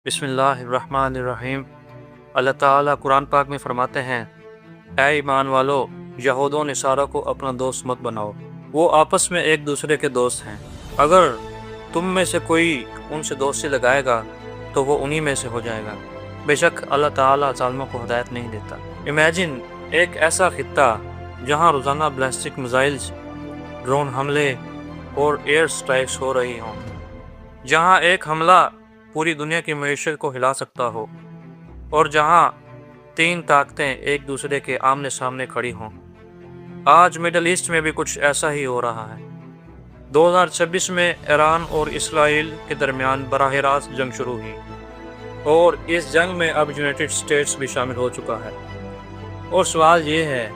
बिस्मिल्लाहिर्रहमानिर्रहीम। अल्लाह ताला कुरान पाक में फरमाते हैं, ऐ ईमान वालो, यहूदों नसारा को अपना दोस्त मत बनाओ, वो आपस में एक दूसरे के दोस्त हैं। अगर तुम में से कोई उनसे दोस्ती लगाएगा तो वो उन्हीं में से हो जाएगा। बेशक अल्लाह ताला ज़ालिमों को हिदायत नहीं देता। इमेजिन एक ऐसा खित्ता जहाँ रोज़ाना बैलिस्टिक मिसाइल्स, ड्रोन हमले और एयर स्ट्राइक्स हो रही हों, जहाँ एक हमला पूरी दुनिया की मईशत को हिला सकता हो और जहाँ तीन ताकतें एक दूसरे के आमने सामने खड़ी हों। आज मिडल ईस्ट में भी कुछ ऐसा ही हो रहा है। 2026 में ईरान और इसराइल के दरमियान बराह रास्त जंग शुरू हुई और इस जंग में अब यूनाइटेड स्टेट्स भी शामिल हो चुका है। और सवाल ये है,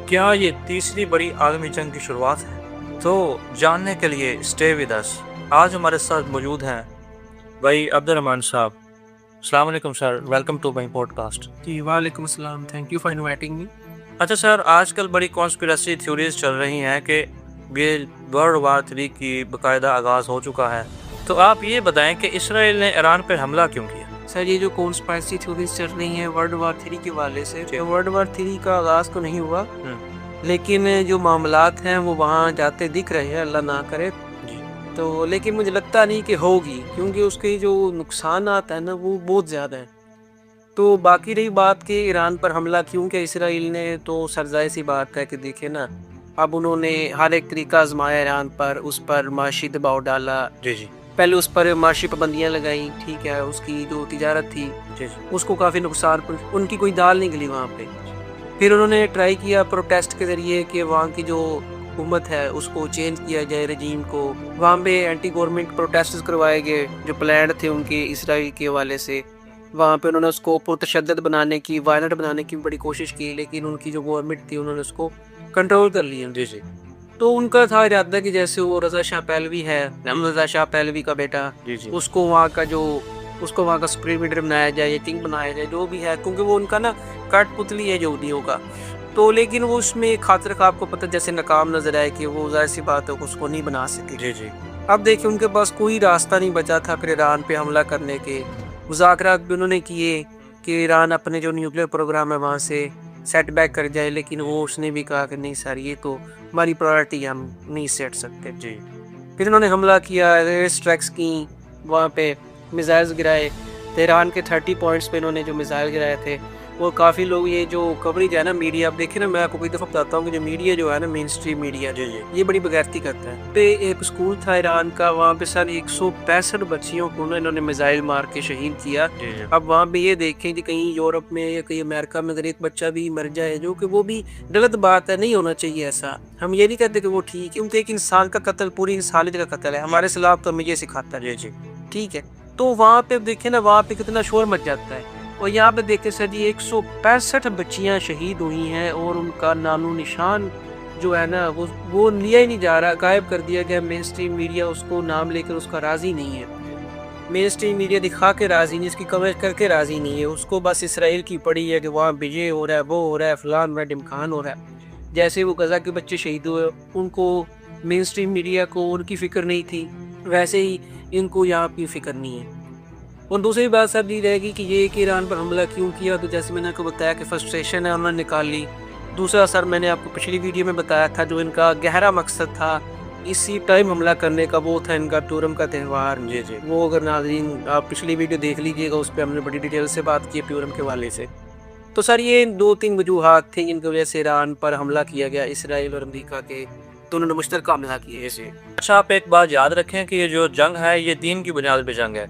क्या ये तीसरी बड़ी आलमी जंग की शुरुआत है? तो जानने के लिए स्टे विद अस। आज हमारे साथ मौजूद हैं भाई अब्दुर्रहमान साहब। अस्सलाम वालेकुम sir, welcome to my podcast. जी वालेकुम अस्सलाम, thank you for inviting me. अच्छा सर, आजकल बड़ी कॉन्स्पिरेसी थ्योरीज चल रही हैं कि ये वर्ल्ड वार 3 की बाकायदा आगाज़ हो चुका है। तो आप ये बताएं कि इसराइल ने ईरान पर हमला क्यों किया? सर, ये जो कॉन्स्पिरेसी थ्योरीज चल रही हैं वर्ल्ड वार 3 के वाले से, तो वर्ल्ड वार 3 का आगाज़ तो नहीं हुआ, लेकिन जो मामलात हैं वो वहाँ जाते दिख रहे हैं, अल्लाह ना करे। तो लेकिन मुझे लगता नहीं कि होगी, क्योंकि उसके जो नुकसान आता है ना वो बहुत ज़्यादा हैं। तो बाकी रही बात कि ईरान पर हमला क्यों किया इसराइल ने, तो सरजाई सी बात है कि देखिए ना, अब उन्होंने हर एक तरीका आजमाया ईरान पर, उस पर माशी दबाव डाला। जी। पहले उस पर माशी पाबंदियाँ लगाई, ठीक है, उसकी जो तिजारत थी जी। उसको काफ़ी नुकसान, उनकी कोई दाल नहीं गली वहाँ पे। फिर उन्होंने ट्राई किया प्रोटेस्ट के ज़रिए कि वहाँ की जो हुकूमत है उसको चेंज किया जाए, रजीम को। वहाँ पे एंटी गवर्नमेंट प्रोटेस्ट करवाए गए जो प्लान थे उनके इसराइल के हवाले से। वहाँ पे उन्होंने उसको पुरतशद्दद बनाने की, वायलेंट बनाने की बड़ी कोशिश की, लेकिन उनकी जो गवर्नमेंट थी उन्होंने उसको कंट्रोल कर लिया। जी। तो उनका था इरादा कि जैसे वो रज़ा शाह पहलवी है, रज़ा शाह पहलवी का बेटा, जी। उसको वहाँ का सुप्रीम लीडर बनाया जाए, किंग बनाया जाए, जो भी है, क्योंकि वो उनका ना कठपुतली है यहूदियों का। तो लेकिन वो उसमें खातिर का आपको पता जैसे नाकाम नजर आए कि वो ज़ाहिर सी बात है उसको नहीं बना सके। जी। अब देखिए उनके पास कोई रास्ता नहीं बचा था फिर ईरान पे हमला करने के। मुज़ाकरात भी उन्होंने किए कि ईरान अपने जो न्यूक्लियर प्रोग्राम है वहाँ से सेट बैक कर जाए, लेकिन वो उसने भी कहा कि नहीं सर, ये तो हमारी प्रायोरिटी, हम नहीं सेट सकते। जी। फिर उन्होंने हमला किया, एयर स्ट्राइक्स की, वहाँ पे मिसाइल्स गिराए। तेहरान के 30 पॉइंट्स पे इन्होंने जो मिसाइल गिराए थे, वो काफ़ी लोग, ये जो कवरेज है ना मीडिया, आप देखिए ना, मैं आपको कई दफ़ा बताता हूँ कि जो मीडिया जो है ना, मेन स्ट्रीम मीडिया, जी। ये बड़ी बगैरती करता है। पे एक स्कूल था ईरान का, वहाँ पे सर 165 बच्चियों को इन्होंने मिसाइल मार के शहीद किया। जी। अब वहाँ पे ये देखें कि कहीं यूरोप में या कहीं अमेरिका में अगर एक बच्चा भी मर जाए, जो कि वो भी गलत बात है, नहीं होना चाहिए ऐसा। हम ये नहीं कहते कि वो ठीक है, क्योंकि एक इंसान का कत्ल पूरी इंसानियत का कत्ल है, हमारे इस्लाम तो हमें ये सिखाता है। जी। ठीक है, तो वहाँ पे देखें ना, वहाँ पे कितना शोर मच जाता है। और यहाँ पे देखें सर जी, 165 बच्चियाँ शहीद हुई हैं और उनका नामो निशान जो है ना वो लिया ही नहीं जा रहा, गायब कर दिया गया। मेन स्ट्रीम मीडिया उसको नाम लेकर उसका राज़ी नहीं है, मेन स्ट्रीम मीडिया दिखा के राज़ी नहीं, इसकी कवरेज करके राज़ी नहीं है। उसको बस इसराइल की पड़ी है कि वहाँ विजय हो रहा है, वो हो रहा है, फलान में ढिमकान हो रहा है। जैसे वो गज़ा के बच्चे शहीद हुए, उनको मेन स्ट्रीम मीडिया को उनकी फ़िक्र नहीं थी, वैसे ही इनको यहाँ की फ़िक्र नहीं है। और दूसरी बात सर ये रहेगी कि ये कि ईरान पर हमला क्यों किया, तो जैसे मैंने आपको बताया कि फ्रस्ट्रेशन है, उन्होंने निकाल ली। दूसरा सर, मैंने आपको पिछली वीडियो में बताया था जो इनका गहरा मकसद था इसी टाइम हमला करने का, वो था इनका प्यूरम का त्यौहार। जी। वो अगर नाज़रीन आप पिछली वीडियो देख लीजिएगा, उस पर हमने बड़ी डिटेल से बात की प्यूरम के वाले से। तो सर ये 2-3 वजूहात थी जिनकी वजह से ईरान पर हमला किया गया, इसराइल और अमेरिका के दोनों ने मुश्तरका हमला किए। अच्छा, आप एक बात याद रखें कि ये जो जंग है ये दीन की बुनियाद पर जंग है।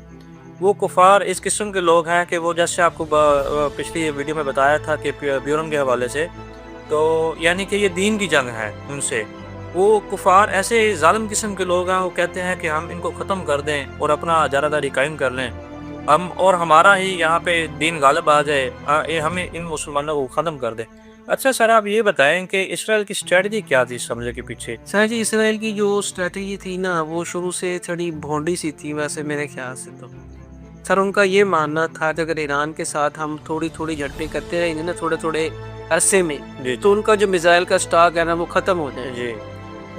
वो कुफार इस किस्म के लोग हैं कि वो, जैसे आपको पिछली वीडियो में बताया था कि प्यूरम के हवाले से, तो यानी कि ये दीन की जंग है उनसे। वो कुफार ऐसे जालिम किस्म के लोग हैं, वो कहते हैं कि हम इनको ख़त्म कर दें और अपना जारादारी कायम कर लें, हम और हमारा ही यहाँ पे दीन गालिब आ जाए, हमें इन मुसलमानों को ख़त्म कर दें। अच्छा सर, आप ये बताएं कि इसराइल की स्ट्रेटजी क्या थी इस हमले के पीछे? सर जी, इसराइल की जो स्ट्रेटजी थी ना, वो शुरू से थोड़ी भोंडी सी थी वैसे मेरे ख्याल से। तो सर उनका ये मानना था कि अगर ईरान के साथ हम थोड़ी थोड़ी झड़पें करते रहेंगे ना थोड़े थोड़े अरसे में, तो उनका जो मिसाइल का स्टॉक है ना वो ख़त्म हो जाए। जी।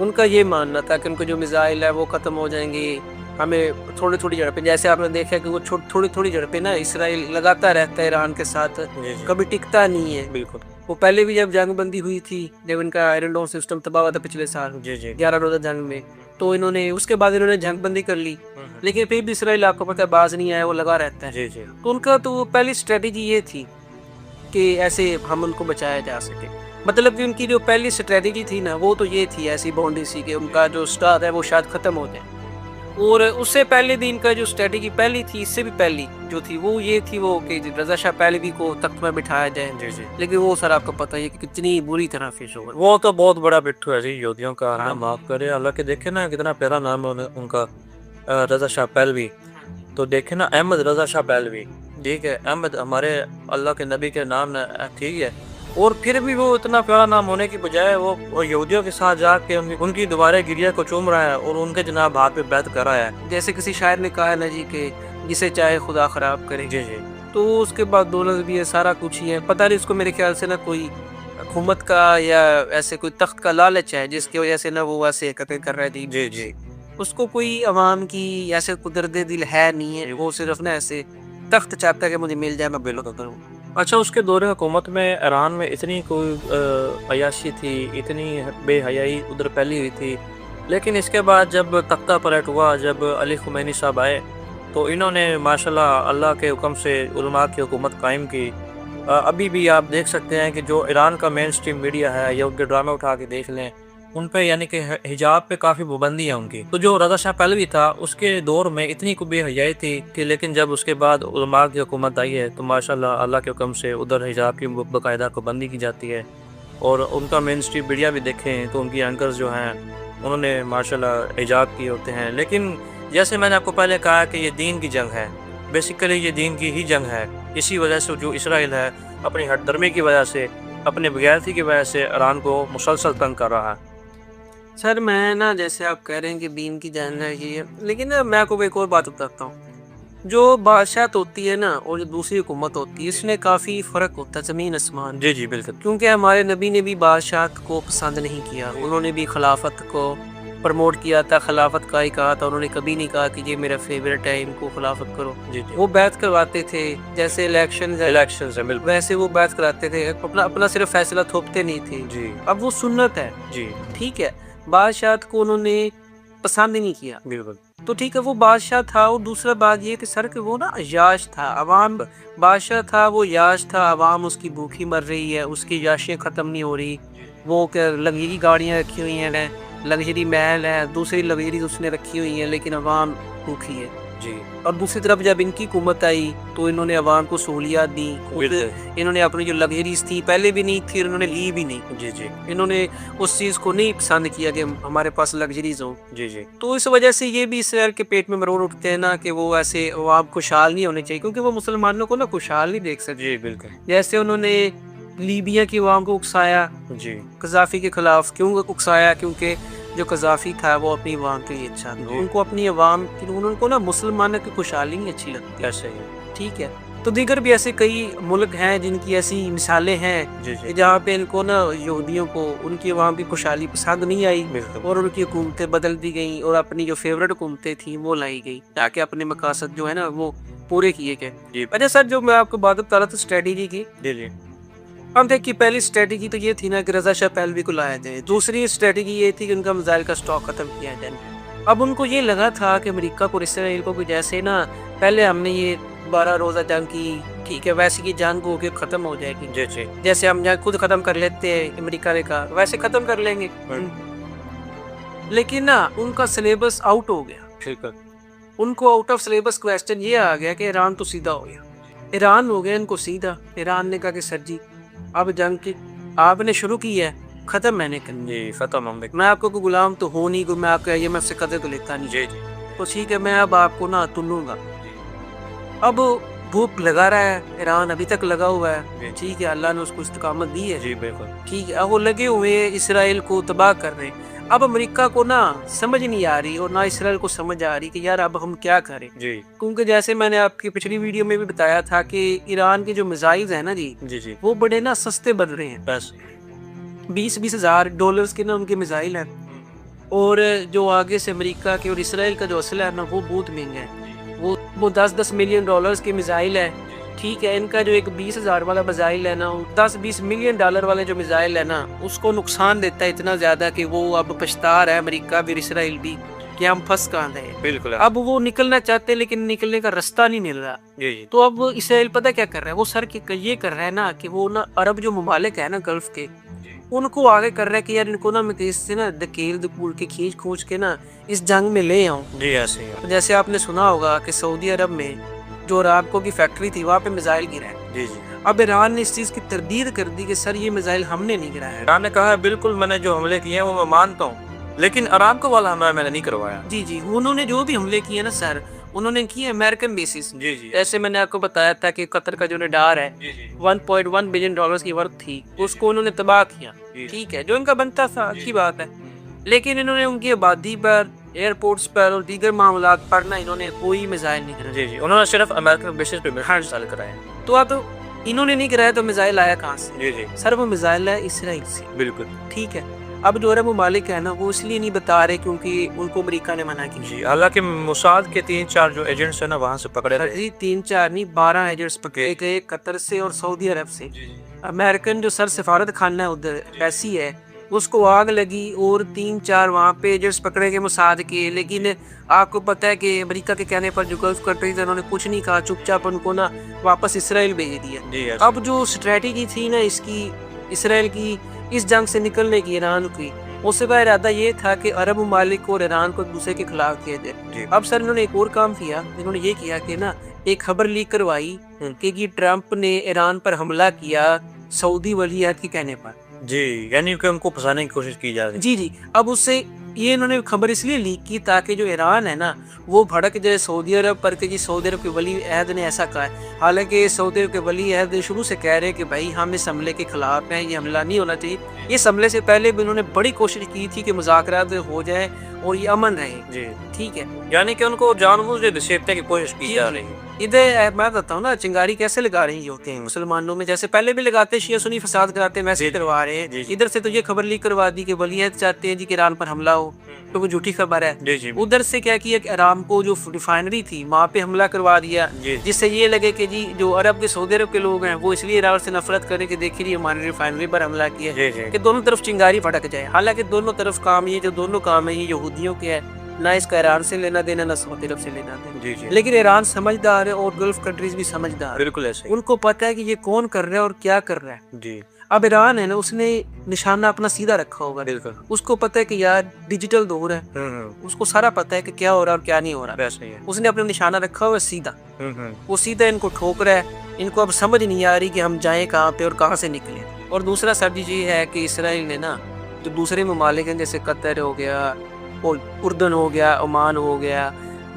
उनका ये मानना था कि उनका जो मिसाइल है वो ख़त्म हो जाएंगे, हमें थोड़ी थोड़ी झड़पें, जैसे आपने देखा कि वो थोड़ी थोड़ी झड़पें ना इसराइल लगाता रहता है ईरान के साथ, जी जी कभी टिकता नहीं है। बिल्कुल। वो पहले भी जब जंग बंदी हुई थी, जब इनका आयरन डोम सिस्टम तबाह हुआ था पिछले साल जी जी 11 रोजा जंग में, तो इन्होंने उसके बाद इन्होंने जंग बंदी कर ली, लेकिन फिर भी इसराइल आपको पता है बाज नहीं आया, वो लगा रहता है। जी जी तो उनका तो वो पहली स्ट्रेटेजी ये थी कि ऐसे हम उनको बचाया जा सके। मतलब कि उनकी जो पहली स्ट्रेटेजी थी ना, वो तो ये थी ऐसी बाउंड्री सी कि उनका जो स्टार है वो शायद ख़त्म हो जाए। और उससे पहले भी इनका जो स्ट्रेटेजी पहली थी, इससे भी पहली जो थी वो ये थी वो कि रज़ा शाह पहलवी को तख्त में बिठाया जाए। जी जी लेकिन वो सर आपको पता ही है कि कितनी बुरी तरह पेश हो गए। वो तो बहुत बड़ा बिट्ठू है जी यहूदियों का, ना माफ करे। हालांकि देखे ना कितना प्यारा नाम है उनका, रजा शाह पहलवी। तो देखे ना अहमद रजा शाह पहलवी, ठीक है, अहमद हमारे अल्लाह के नबी के नाम ठीक है। और फिर भी वो इतना प्यारा नाम होने की बजाय वो यहूदियों के साथ जाके उनकी दोबारा गिरिया को चूम रहा है और उनके जनाब हाथ पे बैत कर रहा है। जैसे किसी शायर ने कहा है ना जी कि जिसे चाहे खुदा खराब करे। जी जी तो उसके बाद दौलत भी है, सारा कुछ ही है। पता नहीं उसको मेरे ख्याल से ना कोई हुकूमत का या ऐसे कोई तख्त का लालच है जिसकी वजह से ना वो ऐसे कतल कर रहा है जी। जी जी उसको कोई अवाम की ऐसे कुदरत दिल है नहीं है, वो सिर्फ ना ऐसे तख्त चाहता है कि मुझे मिल जाए, मैं बिल्कुल करूँ। अच्छा, उसके दौरे हुकूमत में ईरान में इतनी कोई अयाशी थी, इतनी बेहयाई उधर फैली हुई थी। लेकिन इसके बाद जब तख्ता पलट हुआ, जब अली खुमैनी साहब आए, तो इन्होंने माशाल्लाह अल्लाह के हुक्म से उलमा की हुकूमत कायम की। अभी भी आप देख सकते हैं कि जो ईरान का मेन स्ट्रीम मीडिया है या उनके ड्रामे उठा के देख लें, उन पे यानी कि हिजाब पे काफ़ी पाबंदी है उनकी। तो जो रज़ा शाह पहलवी था उसके दौर में इतनी को बेहयाई थी कि, लेकिन जब उसके बाद उलमा की हुकूमत आई है तो माशाल्लाह अल्लाह के हुक्म से उधर हिजाब की बाकायदा पाबंदी की जाती है। और उनका मेन स्ट्रीम मीडिया भी देखें तो उनकी एंकर्स जो हैं उन्होंने माशाल्लाह हिजाब किए होते हैं। लेकिन जैसे मैंने आपको पहले कहा कि ये दीन की जंग है, बेसिकली ये दीन की ही जंग है। इसी वजह से जो इसराइल है अपनी हठधर्मी की वजह से, अपने बगैरती की वजह से ईरान को मुसलसल तंग कर रहा है। सर मैं ना, जैसे आप कह रहे हैं कि दीन की जान है ये, लेकिन ना मैं आपको एक और बात बताता हूँ। जो बादशाहत होती है ना और जो दूसरी हुकूमत होती है, इसमें काफ़ी फ़र्क होता है, ज़मीन आसमान। जी जी बिल्कुल। क्योंकि हमारे नबी ने भी बादशाहत को पसंद नहीं किया, उन्होंने भी खिलाफत को प्रमोट किया था, खिलाफत का ही कहा था। उन्होंने कभी नहीं कहा कि ये मेरा फेवरेट है, इनको खिलाफत करो। जी जी वो बैत करवाते थे, जैसे इलेक्शन इलेक्शन है बिल्कुल। वैसे वो बैत कराते थे, अपना अपना सिर्फ फैसला थोपते नहीं थे। जी अब वो सुन्नत है, जी ठीक है। बादशाहत को उन्होंने पसंद ही नहीं किया, बिल्कुल। तो ठीक है वो बादशाह था। और दूसरा बात ये कि सर कि वो ना याश था, अवाम बादशाह था, वो याश था, अवाम उसकी भूखी मर रही है, उसकी याशें ख़त्म नहीं हो रही। वो क्या लग्जरी गाड़ियाँ रखी हुई हैं, लग्जरी महल है, दूसरी लग्जरी उसने रखी हुई हैं, लेकिन अवाम भूखी है जी और दूसरी तरफ जब इनकी हुकूमत आई तो इन्होंने अवाम को सहूलियात दी। बिल्कुल। इन्होंने अपनी जो लग्जरीज थी पहले भी नहीं थी, इन्होंने ली भी नहीं। जी जी इन्होंने उस चीज़ को नहीं पसंद किया कि हमारे पास लग्जरीज हो। जी जी तो इस वजह से ये भी इसराइल के पेट में मरोड़ उठते हैं ना कि वो ऐसे अवाम खुशहाल नहीं होने चाहिए, क्योंकि वो मुसलमानों को ना खुशहाल नहीं देख सकते। जी बिल्कुल। जैसे उन्होंने लीबिया की अवाम को उकसाया, जी कज़ाफ़ी के खिलाफ क्यों उकसाया? क्योंकि जो कज़ाफ़ी था वो अपनी अवाम के लिए अच्छा था, उनको अपनी अवाम की, उनको ना मुसलमानों की खुशहाली नहीं अच्छी लगती। ऐसे ही। ठीक है, तो दीगर भी ऐसे कई मुल्क हैं जिनकी ऐसी मिसालें हैं जी कि जी जहाँ पे इनको ना यहूदियों को उनकी अवाम की खुशहाली पसंद नहीं आई बिल्कुल। और उनकी हुकूमतें बदल दी गई और अपनी जो फेवरेट हुकूमतें थी वो लाई गई ताकि अपने मकासद जो है ना वो पूरे किए गए। जी अच्छा सर, जो मैं आपको बात बता रहा था स्ट्रेटेजी की, जी जी हम देखिए पहली स्ट्रेटेजी तो ये थी ना कि रज़ा शाह पहलवी को लाया जाए। दूसरी स्ट्रेटेजी ये थी कि उनका मिसाइल का स्टॉक ख़त्म किया जाए। अब उनको ये लगा था कि अमेरिका को, इसराइल को, जैसे ना पहले हमने ये 12 रोज़ा जंग की, ठीक है, वैसे की जंग हो के ख़त्म हो जाएगी। जी जी जैसे हम जंग खुद ख़त्म कर लेते हैं, अमेरिका ने कहा वैसे ख़त्म कर लेंगे। लेकिन ना उनका सिलेबस आउट हो गया। ठीक है। उनको आउट ऑफ सिलेबस क्वेश्चन ये आ गया कि ईरान तो सीधा हो गया, ईरान हो गया इनको सीधा। ईरान ने कहा कि सर जी अब जंग की आपने शुरू की है, ख़त्म मैंने करनी। जी ख़त्म हम मैं आपको कोई गुलाम तो हो नहीं, कोई मैं आपका IMF से कदर तो लेता नहीं। जी जी तो ठीक है, मैं अब आपको ना तुलूंगा। अब भूख लगा रहा है ईरान, अभी तक लगा हुआ है, ठीक है, अल्लाह ने उसको इस्तकामत दी है, जी बिल्कुल। ठीक है। अब वो लगे हुए इसराइल को तबाह कर रहे हैं। अब अमेरिका को ना समझ नहीं आ रही और ना इसराइल को समझ आ रही कि यार अब हम क्या करें। जी क्योंकि जैसे मैंने आपकी पिछली वीडियो में भी बताया था कि ईरान के जो मिसाइल्स हैं ना जी, जी वो बड़े ना सस्ते बन रहे हैं। बस 20-20 हज़ार डॉलर्स के ना उनके मिसाइल हैं। और जो आगे से अमेरिका के और इसराइल का जो असला है ना वो बहुत महंगा है। वो 10-10 मिलियन डॉलर्स की मिसाइल है, ठीक है। इनका जो एक 20,000 वाला मिसाइल है ना, 10-20 मिलियन डॉलर वाले जो मिसाइल है ना, उसको नुकसान देता है इतना ज़्यादा कि वो अब पछता रहा है, अमेरिका भी इसराइल भी, कि हम फंस कहाँ गए। बिल्कुल। अब वो निकलना चाहते हैं लेकिन निकलने का रास्ता नहीं मिल रहा। जी जी। तो अब इसराइल पता क्या कर रहा है, वो सर के ये कर रहा है ना कि वो ना अरब जो ममालिक है ना गल्फ के, उनको आगे कर रहा है कि यार इनको ना मैं इससे ना धकेल धकूल के खींच खूंच के ना इस जंग में ले आऊं। जी ऐसे ही है। जैसे आपने सुना होगा कि सऊदी अरब में जो अरामको की फैक्ट्री थी वहाँ पे मिसाइल गिरा है। जी जी। अब ईरान ने इस चीज़ की तरदीद कर दी कि सर ये मिसाइल हमने नहीं गिराया है। ईरान ने कहा है बिल्कुल मैंने जो हमले किए हैं वो मैं मानता हूँ, लेकिन अरामको वाला हमला मैंने नहीं करवाया। जी जी, उन्होंने जो भी हमले किए ना सर, उन्होंने किए अमेरिकन बेसिस। जी जी। जैसे मैंने आपको बताया था कि कतर का जो रडार है जी जी। 1.1 बिलियन डॉलर्स की वर्थ थी, उसको उन्होंने तबाह किया, जी। ठीक है, जो इनका बनता था, अच्छी बात है। लेकिन इन्होंने उनकी आबादी पर, एयरपोर्ट्स पर और दीगर मामलात पर ना इन्होंने कोई मिसाइल नहीं गिराया। जी जी। उन्होंने सिर्फ अमेरिकन बेसिस पे मिसाइल कराए। तो अब इन्होंने नहीं गिराया तो मिसाइल आया कहाँ से? जी जी। सर वो मिसाइल है इसराइल से, बिल्कुल। ठीक है। अब जो अरब ममालिक है ना वो इसलिए नहीं बता रहे क्योंकि उनको अमेरिका ने मना किया। जी, हालांकि मोसाद के 3-4 जो एजेंट्स है ना वहाँ से पकड़े थे। जी 3-4 नहीं 12 एजेंट्स पकड़े गए कतर से और सऊदी अरब से। अमेरिकन जो सर सफारत खाना है उधर ऐसी है, उसको आग लगी और 3-4 वहाँ पे एजेंट्स पकड़े गए मोसाद के। लेकिन आपको पता है कि अमेरिका के कहने पर जो गल्फ कंट्रीज है उन्होंने कुछ नहीं कहा, चुपचाप उनको ना वापस इसराइल भेज दिया। जी अब जो स्ट्रेटेजी थी ना इसकी इसराइल की इस जंग से निकलने की ईरान की, उसका इरादा ये था कि अरब ममालिक और ईरान को एक दूसरे के खिलाफ किया जाए। अब सर इन्होंने एक और काम किया, इन्होंने ये किया कि ना एक खबर लीक करवाई कि ट्रंप ने ईरान पर हमला किया सऊदी वलीअहद के कहने पर। जी, यानी कि उनको फंसाने की कोशिश की जा रही है। जी जी, अब उससे ये इन्होंने खबर इसलिए लीक की ताकि जो ईरान है ना वो भड़क जाए सऊदी अरब पर कि जी सऊदी अरब के वली अहद ने ऐसा कहा है। हालांकि सऊदी अरब के वली अहद शुरू से कह रहे हैं कि भाई हम इस हमले के खिलाफ हैं, ये हमला नहीं होना चाहिए। इस हमले से पहले भी उन्होंने बड़ी कोशिश की थी कि मुज़ाकरात हो जाए और ये अमन रहे। जी, ठीक है, यानी कि उनको जानबूझ के घसीटने की कोशिश की जा रही है। इधर मैं बताता हूँ ना चिंगारी कैसे लगा रही होते हैं मुसलमानों में, जैसे पहले भी लगाते शिया सुन्नी फसाद कराते हैं वैसे करवा रहे हैं। इधर से तो ये खबर लीक करवा दी कि वलीअहद चाहते हैं जी कि ईरान पर हमला हो, तो वो झूठी खबर है। जी जी। उधर से क्या किया कि अरामको जो रिफाइनरी थी वहाँ पे हमला करवा दिया, जिससे ये लगे कि जी जो अरब के सऊदी अरब के लोग हैं वो इसलिए ईरान से नफरत करें कि देखिए जी हमारी रिफाइनरी पर हमला किया, कि दोनों तरफ चिंगारी फटक जाए। हालांकि दोनों तरफ काम ये जो दोनों काम है ये यहूदियों के है, ना इसका ईरान से लेना देना ना सऊदी अरब से लेना देना। जी जी। लेकिन ईरान समझदार है और गल्फ कंट्रीज भी समझदार है, बिल्कुल ऐसे ही। उनको पता है कि ये कौन कर रहा है और क्या कर रहा है। जी, अब ईरान है ना उसने निशाना अपना सीधा रखा होगा, बिल्कुल। उसको पता है कि यार डिजिटल दौर है, उसको सारा पता है कि क्या हो रहा है और क्या नहीं हो रहा। वैसे ही है। उसने अपना निशाना रखा हुआ है सीधा, वो सीधा इनको ठोक रहा है। इनको अब समझ नहीं आ रही कि हम जाएं कहाँ पे और कहाँ से निकले। और दूसरा सर जी है कि इसराइल ने ना जो दूसरे ममालिक हैं जैसे कतर हो गया, उर्दन हो गया, ओमान हो गया,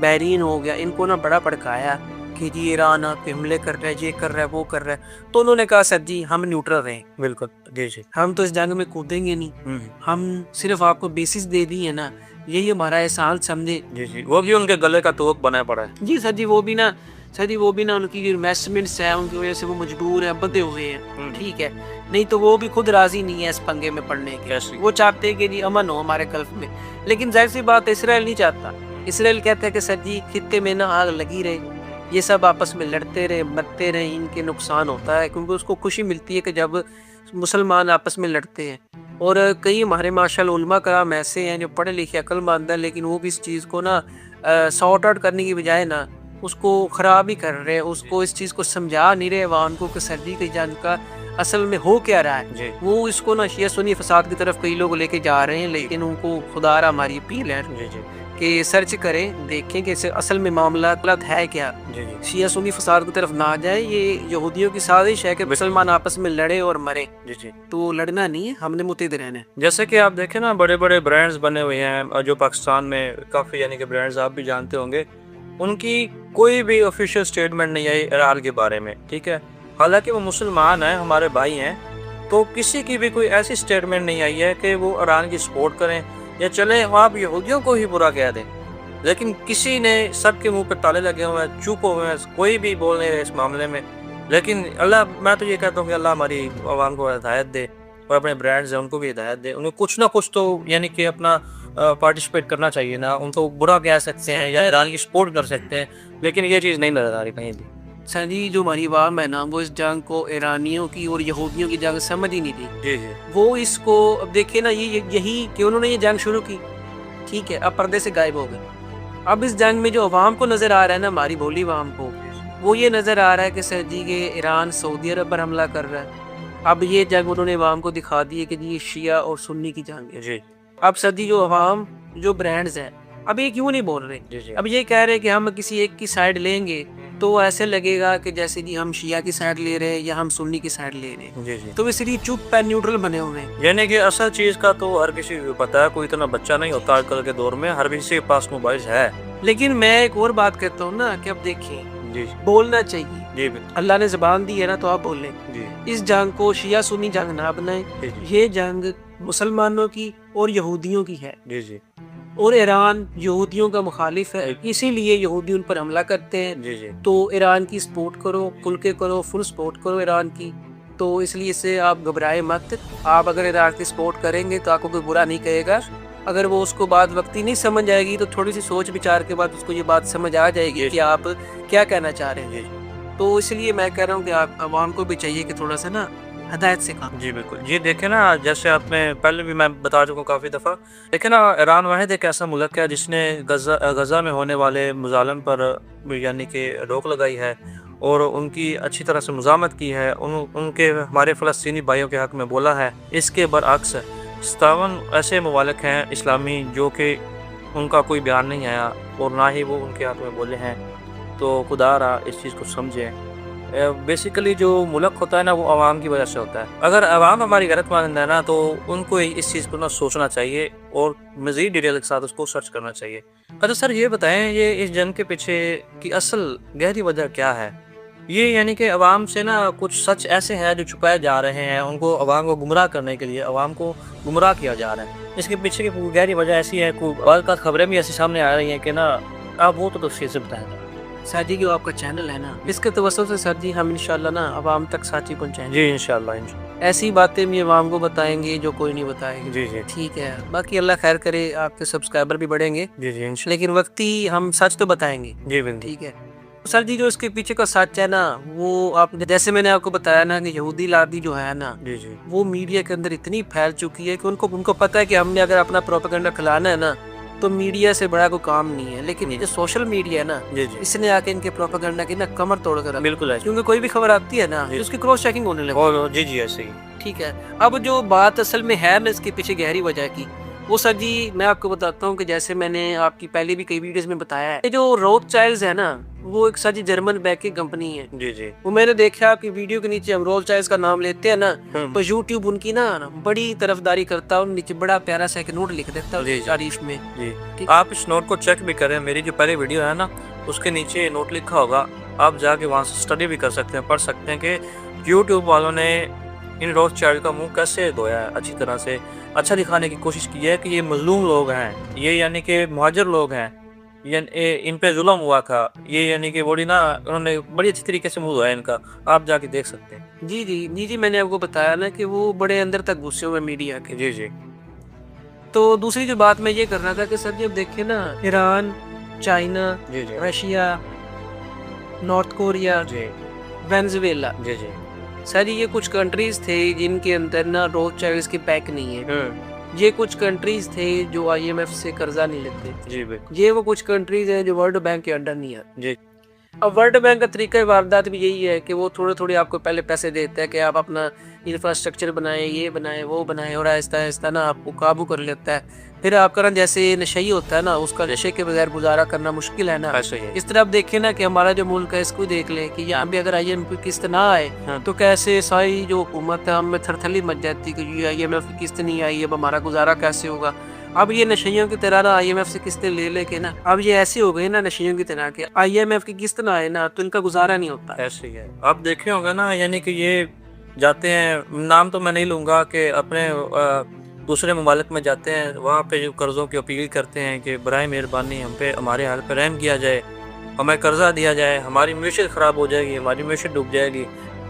बहरीन हो गया, इनको ना बड़ा भड़काया कि जी ईरान आप पे हमले कर रहा है, ये कर रहा है, वो कर रहा है। तो उन्होंने कहा सर जी हम न्यूट्रल रहें, बिल्कुल। जी जी। हम तो इस जंग में कूदेंगे नहीं, हम सिर्फ आपको बेसिस दे दी है ना, यही हमारा एहसान समझे। जी जी, वो भी उनके गले का तोक बना पड़ा है। जी सर जी, वो भी ना सर जी वो भी ना उनकी इन्वेस्टमेंट्स है उनकी वजह से वो मजबूर है, बंधे हुए हैं, ठीक है। नहीं तो वो भी खुद राजी नहीं है इस पंगे में पड़ने के, वो चाहते हैं कि जी अमन हो हमारे गल्फ में। लेकिन जाहिर सी बात इसराइल नहीं चाहता। इसराइल कहता है कि सर जी खित्ते में ना आग लगी रहे, ये सब आपस में लड़ते रहे, मरते रहे, इनके नुकसान होता है, क्योंकि उसको खुशी मिलती है कि जब मुसलमान आपस में लड़ते हैं। और कई हमारे माशाल्लाह उलमा कराम ऐसे हैं जो पढ़े लिखे अक्लमंद हैं, लेकिन वो भी इस चीज़ को ना सॉर्ट आउट करने की बजाय ना उसको ख़राब ही कर रहे हैं, उसको इस चीज़ को समझा नहीं रहे अवाम को कि सर्दी की जंग का असल में हो क्या रहा है। वो इसको ना शिया सुन्नी फसाद की तरफ कई लोग लेके जा रहे हैं, लेकिन उनको खुदारा हमारी अपील है कि सर्च करें, देखें कि असल में मामला गलत है क्या। शिया सुन्नी फसाद की तरफ ना जाए, ये यहूदियों की साजिश है कि मुसलमान आपस में लड़े और मरे। तो लड़ना नहीं है, हमने मुत्तहिद रहना है। जैसे कि आप देखें ना बड़े बड़े ब्रांड्स बने हुए हैं जो पाकिस्तान में काफ़ी, यानी कि ब्रांड्स आप भी जानते होंगे, उनकी कोई भी ऑफिशियल स्टेटमेंट नहीं आई ईरान के बारे में, ठीक है। हालांकि वो मुसलमान हैं, हमारे भाई हैं, तो किसी की भी कोई ऐसी स्टेटमेंट नहीं आई है कि वो ईरान की सपोर्ट करें या चले आप यहूदियों को ही बुरा कह दें। लेकिन किसी ने सबके मुंह पे ताले लगे हुए हैं, चुप हुए हैं, कोई भी बोल नहीं रहे इस मामले में। लेकिन अल्लाह, मैं तो ये कहता हूँ कि अल्लाह हमारी आवाम को हिदायत दे और अपने ब्रांड्स हैं उनको भी हिदायत दे, उन्हें कुछ ना कुछ तो यानी कि अपना पार्टिसिपेट करना चाहिए ना, उनको बुरा कह सकते हैं या ईरान की सपोर्ट कर सकते हैं, लेकिन ये चीज़ नहीं नज़र आ रही कहीं भी। सर जी जो हमारी अवाम है ना वो इस जंग को ईरानियों की और यहूदियों की जंग समझ ही नहीं थी। जी जी वो इसको अब देखिए ना यही कि उन्होंने ये जंग शुरू की, ठीक है, अब पर्दे से गायब हो गए। अब इस जंग में जो अवाम को नज़र आ रहा है ना, हमारी भोली अवाम को, वो ये नज़र आ रहा है कि सर जी के ईरान सऊदी अरब पर हमला कर रहा है। अब ये जंग उन्होंने अवाम को दिखा दी है कि जी ये शिया और सुन्नी की जंग है। जी अब सर जी जो अवाम जो ब्रांड्स हैं अब ये क्यों नहीं बोल रहे, जी जी अब ये कह रहे हैं कि हम किसी एक की साइड लेंगे तो ऐसे लगेगा कि जैसे जी हम शिया की साइड ले रहे हैं या हम सुन्नी की साइड ले रहे हैं, जी जी। तो इसलिए चुप है, न्यूट्रल बने हुए हैं। यानी कि असल चीज़ का तो हर किसी को पता है, कोई इतना बच्चा नहीं होता आजकल के दौर में, हर किसी के पास मोबाइल है। लेकिन मैं एक और बात कहता हूँ ना कि अब देखिए जी बोलना चाहिए, जी बिल्कुल। अल्लाह ने ज़बान दी है ना तो आप बोलें। जी इस जंग को शिया सुन्नी जंग ना बनाएं, जी जी ये जंग मुसलमानों की और यहूदियों की है, जी जी और ईरान यहूदियों का मुखालिफ है, इसीलिए यहूदी उन पर हमला करते हैं। जी जी तो ईरान की सपोर्ट करो, खुल के करो, फुल सपोर्ट करो ईरान की। तो इसलिए इससे आप घबराए मत। आप अगर ईरान की सपोर्ट करेंगे तो आपको कोई बुरा नहीं कहेगा। अगर वो उसको बात वक्ती नहीं समझ आएगी तो थोड़ी सी सोच विचार के बाद उसको ये बात समझ आ जाएगी कि आप क्या कहना चाह रहे हैं। तो इसलिए मैं कह रहा हूँ कि आप आवाम को भी चाहिए कि थोड़ा सा ना हदायत से काम। जी बिल्कुल। ये देखें ना, जैसे आपने पहले भी मैं बता चुका हूँ काफ़ी दफ़ा, लेकिन ना ईरान वाहिद एक ऐसा मुल्क है जिसने गज़ा में होने वाले मुज़ालम पर यानी कि रोक लगाई है और उनकी अच्छी तरह से मज़ामत की है, उनके हमारे फ़लस्तीनी भाइयों के हक़ में बोला है। इसके बरअक्स 57 ऐसे ममालिक हैं इस्लामी जो कि उनका कोई बयान नहीं आया और ना ही वो उनके हक़ में बोले हैं। तो खुदा रहा इस चीज़ को समझें। बेसिकली जो मुल्क होता है ना वो आवाम की वजह से होता है। अगर आवाम हमारी गैरतमंद है ना तो उनको इस चीज़ को ना सोचना चाहिए और मज़ीद डिटेल के साथ उसको सर्च करना चाहिए। अच्छा सर ये बताएं, ये इस जंग के पीछे की असल गहरी वजह क्या है? ये यानी कि आवाम से ना कुछ सच ऐसे हैं जो छुपाए जा रहे हैं, उनको आवाम को गुमराह करने के लिए आवाम को गुमराह किया जा रहा है। इसके पीछे की गहरी वजह ऐसी है, कोई खबरें भी ऐसी सामने आ रही हैं कि ना आप वो तो तफसील से बताएं। सर जी जो आपका चैनल है ना, इसके तवज्जुह से सर जी हम इंशाल्लाह ना आवाम तक साची पहुँचाएंगे। जी इंशाल्लाह। ऐसी बातें भी आवाम को बताएंगे जो कोई नहीं बताएगा। जी जी ठीक है, बाकी अल्लाह खैर करे, आपके सब्सक्राइबर भी बढ़ेंगे। जी जी इंशाल्लाह। लेकिन वक्ती हम सच तो बताएंगे। जी बिल्कुल। ठीक है सर जी, जो इसके पीछे का सच है ना, वो आप जैसे मैंने आपको बताया ना कि यहूदी लादी जो है ना, जी जी वो मीडिया के अंदर इतनी फैल चुकी है कि उनको पता है कि हमने अगर अपना प्रोपेगेंडा खिलाना है ना तो मीडिया से बड़ा कोई काम नहीं है। लेकिन ये जो सोशल मीडिया है ना, जी जी इसने आके इनके प्रोपेगेंडा की ना कमर तोड़ कर रखा। बिल्कुल है। क्योंकि कोई भी खबर आती है ना जी। तो उसकी क्रॉस चेकिंग होने लगी। और जी जी ऐसे ही। ठीक है, अब जो बात असल में है ना इसके पीछे गहरी वजह की, वो सर जी मैं आपको बताता हूँ कि जैसे मैंने आपकी पहले भी कई वीडियोस में बताया है, ये जो रोथचाइल्ड्स है ना, वो एक सर जी जर्मन बैंक की कंपनी है। जी जी वो मैंने देखा आपकी वीडियो के नीचे हम रोथचाइल्ड्स का नाम लेते हैं ना तो यूट्यूब उनकी ना बड़ी तरफदारी करता है और नीचे बड़ा प्यारा सा एक नोट लिख देता जी, है जी। तारीफ में। जी ठीक। आप इस नोट को चेक भी करें, मेरी जो पहली वीडियो है ना उसके नीचे नोट लिखा होगा, आप जाके वहाँ से स्टडी भी कर सकते हैं, पढ़ सकते हैं कि यूट्यूब वालों ने इन रोथचाइल्ड का मुंह कैसे धोया है, अच्छी तरह से अच्छा दिखाने की कोशिश की है कि ये मजलूम लोग हैं, ये यानी कि मुहाजिर लोग हैं, इन पे जुल्म हुआ था, ये यानी कि बड़ी ना उन्होंने बड़ी अच्छी तरीके से मुंह धोया इनका, आप जाके देख सकते हैं। जी जी जी जी, मैंने आपको बताया ना कि वो बड़े अंदर तक घुसे हुए मीडिया के। जी जी तो दूसरी जो बात मैं ये कर रहा था कि सर जी अब देखिए ना, ईरान, चाइना, जी जी रशिया, नॉर्थ कोरिया, जी वेनेजुएला, जी जी सर ये कुछ कंट्रीज थे जिनके अंदर ना रोथचाइल्ड्स की पैक नहीं है। ये कुछ कंट्रीज थे जो IMF से कर्जा नहीं लेते। जी बिल्कुल। ये वो कुछ कंट्रीज हैं जो वर्ल्ड बैंक के अंडर नहीं है। जी अब वर्ल्ड बैंक का तरीका वारदात भी यही है कि वो थोड़े थोड़े आपको पहले पैसे देता है कि आप अपना इंफ्रास्ट्रक्चर बनाएं, ये बनाएं, वो बनाएं, और आहिस्ता आहिस्ता ना आपको काबू कर लेता है। फिर आपका ना जैसे नशई होता है ना, उसका नशे के बगैर गुजारा करना मुश्किल है ना। ऐसे ही है। इस तरह आप देखें ना कि हमारा जो मुल्क है, इसको देख लें कि यहाँ पे अगर IMF की किस्त ना आए हाँ। तो कैसे सारी जो हुकूमत है हमें थरथली मच जाती कि ये IMF की किस्त नहीं आई, अब हमारा गुजारा कैसे होगा। अब ये नशइयों की तरह ना IMF से किस्तें ले लेके ना, अब ये ऐसे हो गए ना नशइयों की तरह के, IMF की किस्त ना आए ना तो इनका गुजारा नहीं होता। ऐसे ही है। आप देखे होंगे ना, यानी कि ये जाते हैं, नाम तो मैं नहीं लूँगा, कि अपने दूसरे ममालिक में जाते हैं, वहाँ पे जो कर्ज़ों की अपील करते हैं कि बराए मेहरबानी हम पे हमारे हाल पर रहम किया जाए, हमें कर्जा दिया जाए, हमारी मैशत ख़राब हो जाएगी, हमारी मैशत डूब जाएगी।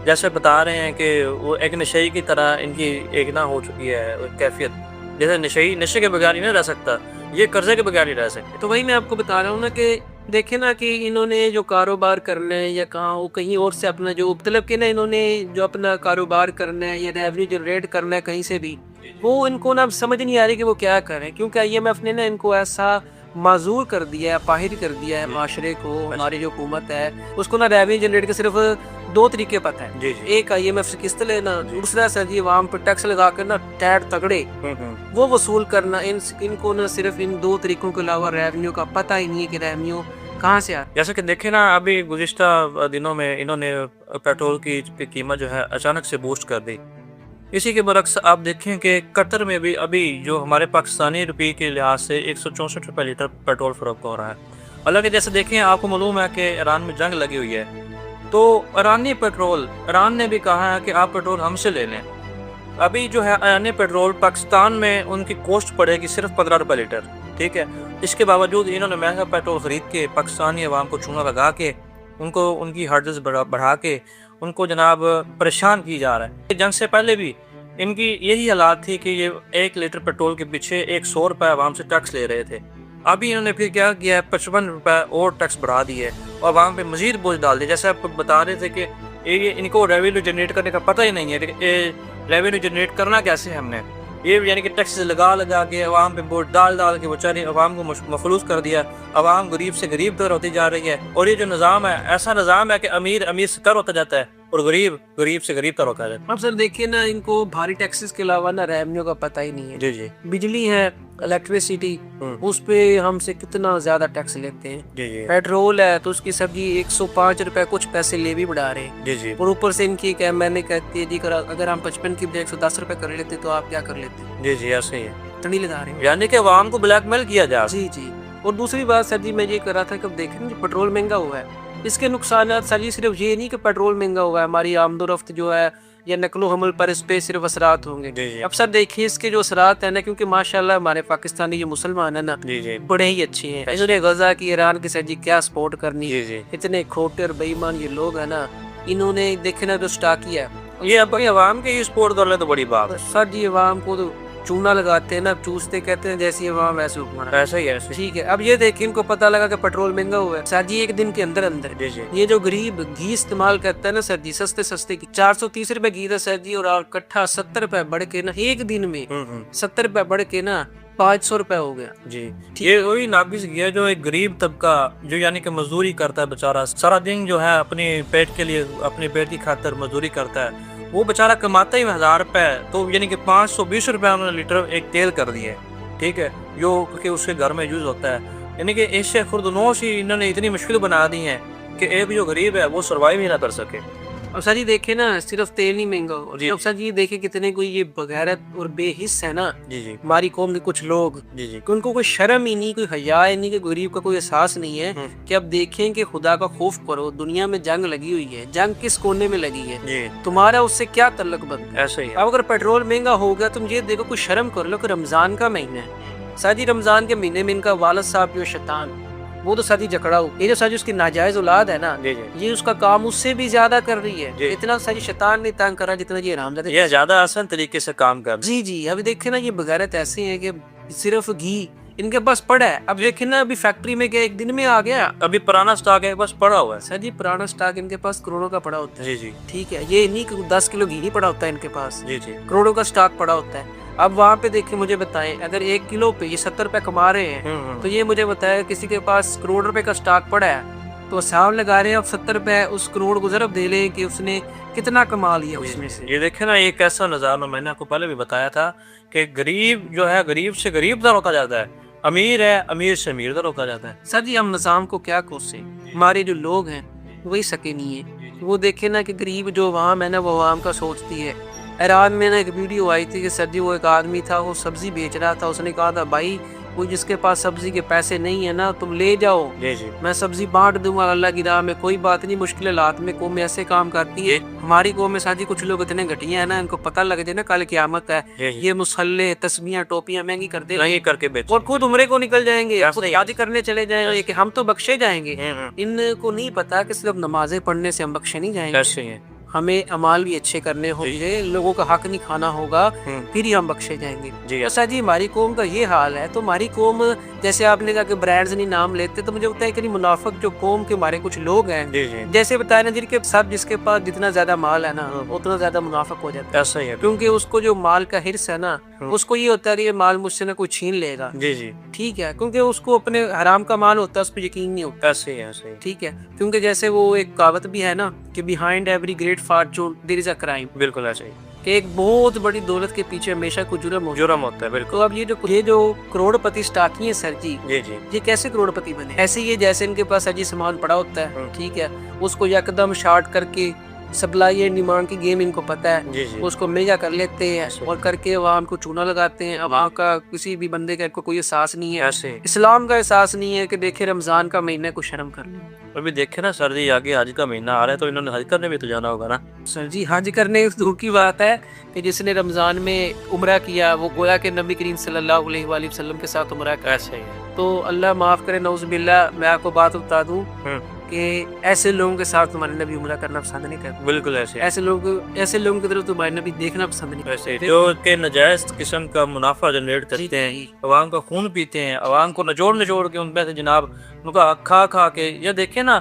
जैसे बता रहे हैं कि वो एक नशई की तरह इनकी एक ना हो चुकी है कैफियत, जैसे नशई नशे के बगैर ही नहीं रह सकता, ये कर्जे के बगैर नहीं रह सकते। तो वही मैं आपको बता रहा हूँ ना कि देखे ना कि इन्होंने जो कारोबार करना है या कहाँ वो कहीं और से अपना जो मतलब कि ना इन्होंने जो अपना कारोबार करना है या रेवेन्यू जनरेट करना है कहीं से भी, वो इनको ना समझ नहीं आ रही कि वो क्या करें, क्योंकि IMF ने ना इनको ऐसा माजूर कर दिया है, पाहिर कर दिया है माशरे को। हमारी जो हुकूमत है उसको ना रेवेन्यू जनरेट के सिर्फ 2 तरीके पता है। जी जी। एक IMF से किस्त लेना, दूसरा सर जी आवाम पर टैक्स लगा कर ना टैट तगड़े वो वसूल करना। इनको ना सिर्फ इन 2 तरीकों के अलावा रेवेन्यू का पता ही नहीं है कि रेवेन्यू कहाँ से आ। जैसे कि देखे ना अभी गुज़िश्ता दिनों में इन्होंने पेट्रोल की कीमत जो है अचानक से बूस्ट कर दी। इसी के बरक्स आप देखें कि कतर में भी अभी जो हमारे पाकिस्तानी रुपये के लिहाज से 164 रुपये लीटर पेट्रोल फरोख्त हो रहा है। हालांकि जैसे देखें आपको मालूम है कि ईरान में जंग लगी हुई है, तो ईरान ने भी कहा है कि आप पेट्रोल हमसे ले लें। अभी जो है ईरानी पेट्रोल पाकिस्तान में उनकी कॉस्ट पड़ेगी सिर्फ 15 रुपये लीटर, ठीक है। इसके बावजूद इन्होंने महंगा पेट्रोल ख़रीद के पाकिस्तानी अवाम को चूना लगा के उनको उनकी हर्जेस बढ़ा के उनको जनाब परेशान की जा रहा है। जंग से पहले भी इनकी यही हालात थी कि ये 1 लीटर पेट्रोल के पीछे 100 रुपये आवाम से टैक्स ले रहे थे। अभी इन्होंने फिर क्या किया है, 55 रुपये और टैक्स बढ़ा दिए और आवाम पे मजीद बोझ डाल दिया। जैसे आप बता रहे थे कि ये इनको रेवेन्यू जनरेट करने का पता ही नहीं है, रेवेन्यू जनरेट करना कैसे है हमने। ये यानी कि टैक्स लगा के अवाम पे बोझ डाल के बेचारे अवाम को मफलूस कर दिया। अवाम गरीब से गरीब तर होती जा रही है और ये जो निज़ाम है ऐसा निज़ाम है कि अमीर से तर होता जाता है और गरीब से गरीब तर होता है। अब सर देखिए ना इनको भारी टैक्सेस के अलावा ना रेवेन्यू का पता ही नहीं है। जी जी। बिजली है, इलेक्ट्रिसिटी, उस पे हमसे कितना ज्यादा टैक्स लेते हैं। जी जी। पेट्रोल है तो उसकी सब्जी 105 रुपए कुछ पैसे ले भी बढ़ा रहे हैं। जी जी। और ऊपर से इनकी क्या मैंने कहती है जी अगर हम 55 की बजाय 110 रुपए कर लेते तो आप क्या कर लेते। जी जी ऐसे ही है, तड़ी लगा रहे हैं यानी कि अवाम को ब्लैकमेल किया जा। जी जी। और दूसरी बात सर जी मैं ये कर रहा था कि अब देखें जो पेट्रोल महंगा हुआ है इसके नुकसान सर जी सिर्फ ये नहीं कि पेट्रोल महंगा हुआ है, हमारी आमदोरफ्त जो है या नकलो हमल पर इस पे सिर्फ असरात होंगे। अब सर देखिए इसके जो असरात है ना, क्योंकि माशाल्लाह हमारे पाकिस्तानी जो मुसलमान है ना बड़े ही अच्छे हैं। इन्होंने गजा की ईरान की सर जी क्या सपोर्ट करनी है। इतने खोटे और बेईमान ये लोग है ना, इन्होंने देखे ना जो स्टॉक किया ये अब अवाम के ही सपोर्ट कर ले तो बड़ी बात है। सर जी अवाम को तो चूना लगाते हैं ना, चूसते कहते हैं जैसी अवाम वैसे हुक्मरान। ऐसा ही है, ठीक है। अब ये देखिए इनको पता लगा कि पेट्रोल महंगा हुआ है सर जी, एक दिन के अंदर अंदर ये जो गरीब घी इस्तेमाल करता है ना सर जी, सस्ते की 430 रुपए घी था सर जी, और कट्ठा 70 रुपए बढ़ के ना एक दिन में 70 रुपए बढ़ के ना 500 रुपए हो गया जी। ये वही नाबिज गया जो एक गरीब तबका जो यानी कि मजदूरी करता है बेचारा, सारा दिन जो है अपने पेट के लिए अपने पेट की खातिर मजदूरी करता है, वो बेचारा कमाता ही 1000 रुपए, तो यानी कि 520 रुपए उन्होंने लीटर एक तेल कर दिए, ठीक है, जो कि उसके घर में यूज होता है। यानी कि इससे खुर्दनोश ही इन्होंने इतनी मुश्किल बना दी है कि एक जो गरीब है वो सर्वाइव ही ना कर सके। अब सर जी देखे ना सिर्फ तेल नहीं महंगा हो। अब सर जी देखे कितने कोई ये बगैरत और बेहिस है ना हमारी कौम के कुछ लोग, उनको कोई शर्म ही नहीं, कोई हया ही नहीं, कि गरीब का कोई एहसास नहीं है कि अब देखें कि खुदा का खौफ करो, दुनिया में जंग लगी हुई है, जंग किस कोने में लगी है, तुम्हारा उससे क्या तल्लक बनता है। ऐसा ही है। अब अगर पेट्रोल महंगा होगा तुम ये देखो कोई शर्म कर लो कि रमजान का महीना है सर जी, रमजान के महीने में इनका वालिद साहब जो शैतान वो तो साजी जकड़ाऊ, ये जो साजी उसकी नाजायज औलाद है ना, ये उसका काम उससे भी ज्यादा कर रही है। इतना साजी शैतान नहीं तंग कर रहा जितना ये हरामजादे, ये ज्यादा आसान तरीके से काम कर। जी जी। अभी देखे ना ये बगैरत ऐसे हैं कि सिर्फ घी इनके पास पड़ा है। अब देखे ना अभी फैक्ट्री में क्या एक दिन में आ गया, अभी पुराना स्टॉक है बस पड़ा हुआ है सर जी, पुराना स्टॉक इनके पास करोड़ों का पड़ा होता है। जी, ठीक है, ये नहीं कि 10 किलो घी नहीं पड़ा होता है इनके पास, जी, करोड़ों का स्टॉक पड़ा होता है। अब वहाँ पे देखे मुझे बताएं, अगर 1 किलो पे ये 70 रुपए कमा रहे हैं तो ये मुझे बताया किसी के पास करोड़ रुपए का स्टॉक पड़ा है तो हिसाब लगा रहे हैं अब 70 रुपए उस करोड़ को ज़रा दे लें कि उसने कितना कमा लिया उसमें से। ये देखे ना एक ऐसा नज़ारा मैंने आपको पहले भी बताया था कि गरीब जो है गरीब से गरीब दर होता जाता है, अमीर है अमीर से अमीर दर होता जाता है। सर जी हम निज़ाम को क्या कोसे, हमारे जो लोग हैं वही सके नहीं है। वो देखे ना कि गरीब जो अवाम है ना वो अवाम का सोचती है। ईरान में ना एक वीडियो आई थी कि सर जी वो एक आदमी था वो सब्जी बेच रहा था, उसने कहा था भाई कोई जिसके पास सब्जी के पैसे नहीं है ना तुम ले जाओ, मैं सब्जी बांट दूंगा अल्लाह की राह में, कोई बात नहीं, मुश्किल हालात में कौम ऐसे काम करती है। हमारी कौम में साथी कुछ लोग इतने घटिया है ना, इनको पता लग जाए ना कल क़यामत है, ये मुसल्ले तस्बियां टोपियां महंगी कर दे नहीं करके बेच और खुद उम्रे को निकल जाएंगे, याद करने चले जाएंगे कि हम तो बख्शे जाएंगे। इनको नहीं पता कि सिर्फ नमाजें पढ़ने से हम बख्शे नहीं जाएंगे। हमें अमाल भी अच्छे करने होंगे, लोगों का हक नहीं खाना होगा, फिर ही हम बख्शे जाएंगे। जी तो सर जी हमारी कौम का ये हाल है। तो हमारी कौम, जैसे आपने कहा कि ब्रांड्स नहीं नाम लेते, तो मुझे लगता है कि मुनाफिक जो कौम के हमारे कुछ लोग हैं, जी जी जैसे बताया ना, जिनके सब जिसके पास जितना ज्यादा माल है ना, उतना ज्यादा मुनाफिक हो जाता है। ऐसा ही है। क्योंकि उसको जो माल का हिर्स है ना, उसको ये होता है कि ये माल मुझसे ना कोई छीन लेगा। जी जी ठीक है, क्योंकि उसको अपने हराम का माल होता है, उस पर यकीन नहीं होता। ऐसे ही है, ऐसे ही। ठीक है, क्योंकि जैसे वो एक कहावत भी है ना कि behind every great fortune there is a crime, बिल्कुल ऐसे ही। कि एक बहुत बड़ी दौलत के पीछे हमेशा कुछ जुर्म होता है। जुर्म होता है, बिल्कुल। तो अब ये जो करोड़पति स्टाकी हैं सर जी, जी जी ये कैसे करोड़पति बने? ऐसे ही है जैसे इनके पास अजी सामान पड़ा होता है, ठीक है, उसको यकदम शॉर्ट करके सप्लाई एंड डिमांड की गेम इनको पता है, जी जी उसको महंगा कर लेते हैं और करके अवाम को चूना लगाते हैं। अवाम का किसी भी बंदे का कोई एहसास नहीं है, ऐसे ही। इस्लाम का एहसास नहीं है कि देखे रमजान का महीना है, कुछ शर्म कर लो। अभी देखे ना सर जी, आगे हज का महीना आ रहा है, तो इन्होंने हज करने भी तो जाना होगा ना। सर जी हज करने दूर की बात है कि जिसने रमजान में उम्रा किया, वो गोया के नबी करीम सल्लल्लाहु अलैहि वसल्लम के साथ उम्रा किया। ऐसे ही है। तो अल्लाह माफ करे, नौजुबिल्ला, मैं आपको बात बता दूं कि ऐसे लोगों के साथ तुम्हारे नबी उम्रा करना पसंद नहीं करते। बिल्कुल ऐसे ही। ऐसे लोगों की तरफ तुम्हारे नबी देखना पसंद नहीं ऐसे ही करते। जो के नजायज किस्म का मुनाफा जनरेट करते हैं, अवाम का खून पीते हैं, अवाम को नचोड़ नचोड़ के उनमें से जनाब उनका खा खा के, ये देखिए ना,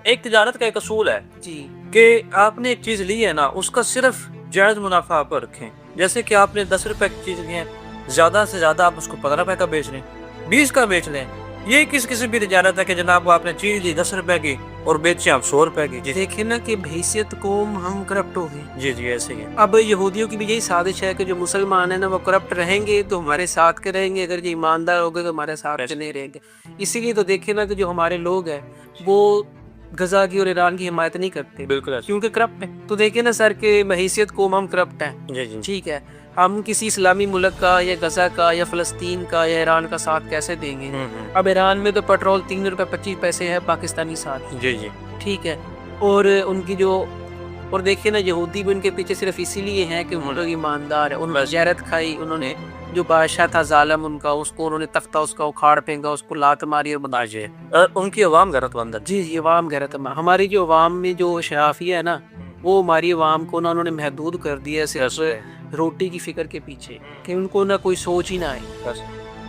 एक तिजारत का एक असूल है जी कि आपने एक चीज ली है ना, उसका सिर्फ जायज मुनाफा आप पर रखें। जैसे कि आपने 10 रुपए की चीज ली है, ज्यादा से ज्यादा आप उसको 15 रुपए का बेच लें, 20 का बेच लें। ये किस किस्म की तिजारत है कि जनाब आपने चीज ली 10 रुपए की और बेची आप 100 रुपए की। जी देखे ना कि बहैसियत कौम हम करप्ट हो गए। जी जी ऐसे ही है। अब यहूदियों की भी यही साजिश है कि जो मुसलमान है ना, वो करप्ट रहेंगे तो हमारे साथ के रहेंगे, अगर जो ईमानदार हो गए तो हमारे साथ के नहीं रहेंगे। इसीलिए तो देखे ना कि जो हमारे लोग हैं वो गजा की और ईरान की हिमायत नहीं करते, बिल्कुल ऐसे। क्योंकि करप्ट है। तो देखिए ना सर के बहैसियत कौम हम करप्ट हैं। जी जी ठीक है, हम किसी इस्लामी मुल्क का या गजा का या फ़लस्तीन का या ईरान का साथ कैसे देंगे? अब ईरान में तो पेट्रोल 3 रुपए 25 पैसे है पाकिस्तानी साथ। जी जी ठीक है, और उनकी जो, और देखिए ना यहूदी भी उनके पीछे सिर्फ इसीलिए हैं कि वो लोग ईमानदार है। उन्होंने जहरत खाई, उन्होंने जो बादशाह था जालिम उनका, उसको उन्होंने तख्ता उसका उखाड़ फेंका, उसको लात मारी और बना जी। उनकी अवाम गैरतमंद है। जी अवाम गैरतमंद। हमारी जो अवाम में जो शराफिया है ना, वो हमारी अवाम को ना उन्होंने महदूद कर दिया है सिर्फ रोटी की फिक्र के पीछे, कि उनको ना कोई सोच ही ना आए।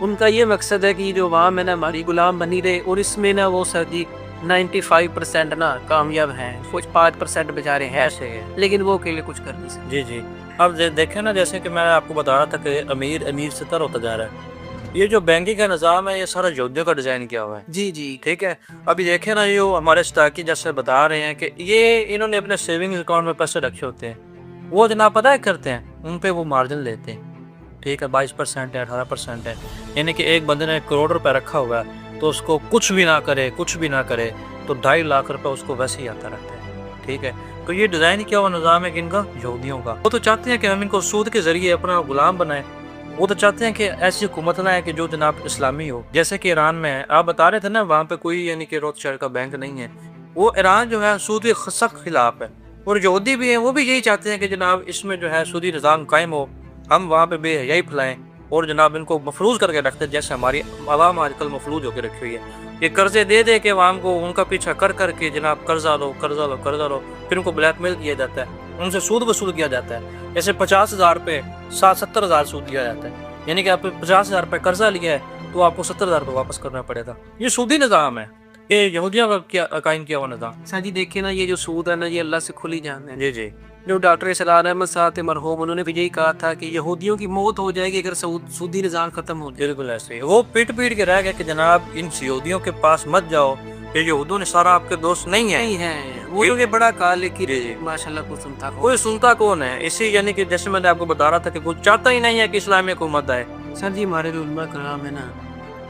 उनका ये मकसद है कि ये जो अवाम है ना हमारी गुलाम बनी रहे, और इसमें ना वो सर जी 95% ना कामयाब हैं, कुछ 5% बेचारे हैं ऐसे, लेकिन वो अकेले कुछ कर नहीं सकते। जी जी। अब देखें ना, जैसे कि मैं आपको बता रहा था कि अमीर अमीर से तर होता जा रहा है। ये जो बैंकिंग का निज़ाम है, ये सारा यहूदियों का डिज़ाइन किया हुआ है। जी जी ठीक है, अभी देखें ना, ये हमारे स्टाकी जैसे बता रहे हैं कि ये इन्होंने अपने सेविंग्स अकाउंट में पैसे रखे होते हैं, वो जनाब पता है करते हैं, उन पे वो मार्जिन लेते हैं। ठीक है, 22% है, 18% है। यानी कि एक बंदे ने 1 करोड़ रुपए रखा हुआ है, तो उसको कुछ भी ना करे तो 2.5 लाख रुपए उसको वैसे ही आता रहता है। ठीक है, तो ये डिज़ाइन किया हुआ निज़ाम है इनका, यहूदियों का। वो तो चाहते हैं कि हम इनको सूद के जरिए अपना गुलाम बनाएं। वो तो चाहते हैं कि ऐसी हुकूमत ना है कि जो जनाब इस्लामी हो, जैसे कि ईरान में है। आप बता रहे थे ना, वहाँ पे कोई यानी कि रोथशाइल्ड का बैंक नहीं है। वो ईरान जो है सूद के सख्त खिलाफ है, और यहूदी भी हैं, वो भी यही चाहते हैं कि जनाब इसमें जो है सूदी निज़ाम कायम हो, हम वहाँ पे बेहयाई फैलाएं और जनाब इनको मफलूज करके रखते हैं, जैसे हमारी आवाम आजकल मफलूज होकर रखी हुई है। ये कर्जे दे दे के आवाम को उनका पीछा कर करके जनाब कर्जा लो, फिर उनको ब्लैकमेल किया जाता है, उनसे सूद वसूल किया जाता है। जैसे 50,000 रुपये 70,000 सूद दिया जाता है, यानी कि आपने 50,000 रुपये कर्जा लिया है तो आपको 70,000 रुपये वापस करना पड़ेगा। ये सूदी निज़ाम है, ये यहूदियों का क्या कायम किया हुआ निज़ाम। सर जी देखिए ना, ये जो सूद है ना, ये अल्लाह से खुली जान है। जी जी जो डॉक्टर सलार अहमद साहब मरहूम, उन्होंने भी यही कहा था कि यहूदियों की मौत हो जाएगी अगर सूदी निज़ाम खत्म हो जाए। बिल्कुल ऐसे ही। वो पीट के रह गया कि जनाब इन यहूदियों के पास मत जाओ, ये यहूदियों ने सारा आपके दोस्त नहीं है। नहीं है वो, ये बड़ा कहा, लेकिन जी जी माशाल्लाह को सुनता कोई सुनता कौन है इसी, यानी कि जैसे मैंने आपको बता रहा था कि कुछ चाहता ही नहीं है कि इस्लामी हुकूमत आए। सर जी हमारे जो उलमा कराम है ना,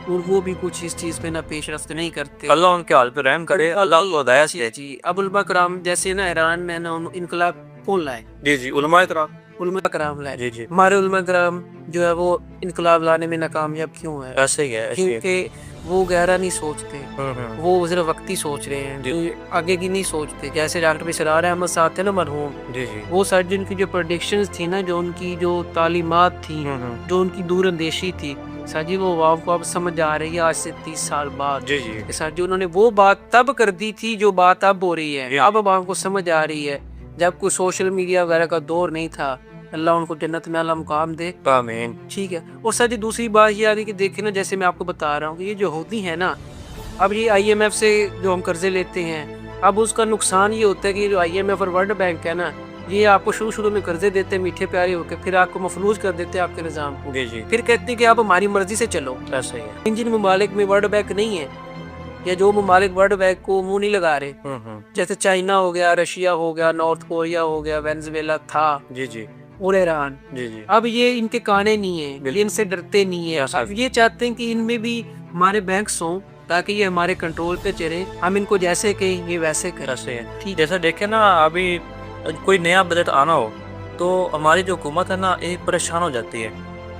और वो भी कुछ इस चीज़ पे ना पेश रफ्त नहीं करते। अल्लाह उनके हाल पे रहम करे, अल्लाह हिदायत से। जी अब उलमा कराम जैसे ना ईरान में ना इनकलाब कौन लाए? जी जी उलमा कराम। उलमा कराम लाए। जी जी हमारे उलमा कराम जो है वो इनकलाब लाने में नाकामयाब क्यों है? ऐसे ही है, ऐसे ही है। क्योंकि वो गहरा नहीं सोचते, वो सिर्फ वक्ती सोच रहे हैं, जी। तो आगे की नहीं सोचते। जैसे डॉक्टर सरार अहमद साहब थे ना मरहूम, जी जी वो सर जिनकी जो प्रोडिक्शंस थी ना, जो उनकी जो तालीमात थी, जो उनकी दूरअंदेशी थी सर जी, वो आपको अब समझ आ रही है आज से 30 साल बाद। जी जी सर जी उन्होंने वो बात तब कर दी थी जो बात अब हो रही है, अब आपको समझ आ रही है। जब कोई सोशल मीडिया वगैरह का दौर नहीं था। अल्लाह उनको जन्नत में आला मुकाम दे, आमीन। ठीक है। और सर जी दूसरी बात ये आ रही कि देखिए ना, जैसे मैं आपको बता रहा हूँ कि ये जो होती है ना, अब ये IMF से जो हम कर्जे लेते हैं, अब उसका नुकसान ये होता है कि जो IMF और वर्ल्ड बैंक है ना, ये आपको शुरू में कर्जे देते हैं मीठे प्यारे होकर, फिर आपको मफलूज कर देते हैं आपके निज़ाम को। जी जी, फिर कहते हैं कि आप हमारी मर्जी से चलो। ऐसा ही है। इन जिन ममालिक में वर्ल्ड बैंक नहीं है, या जो ममालिक वर्ल्ड बैंक को मुंह नहीं लगा रहे, जैसे चाइना हो गया, रशिया हो गया, नॉर्थ कोरिया हो गया, वेनेजुएला था, जी जी और ईरान, जी जी, अब ये इनके काने नहीं है, बिल्कुल। ये इनसे डरते नहीं है। ऐसा- अब ये चाहते हैं कि इनमें भी हमारे बैंक्स हों, ताकि ये हमारे कंट्रोल पे चले, हम इनको जैसे कहें ये वैसे करें। ऐसे है। ठीक। जैसे देखे ना, अभी कोई नया बजट आना हो तो हमारी जो हुकूमत है ना, ये परेशान हो जाती है।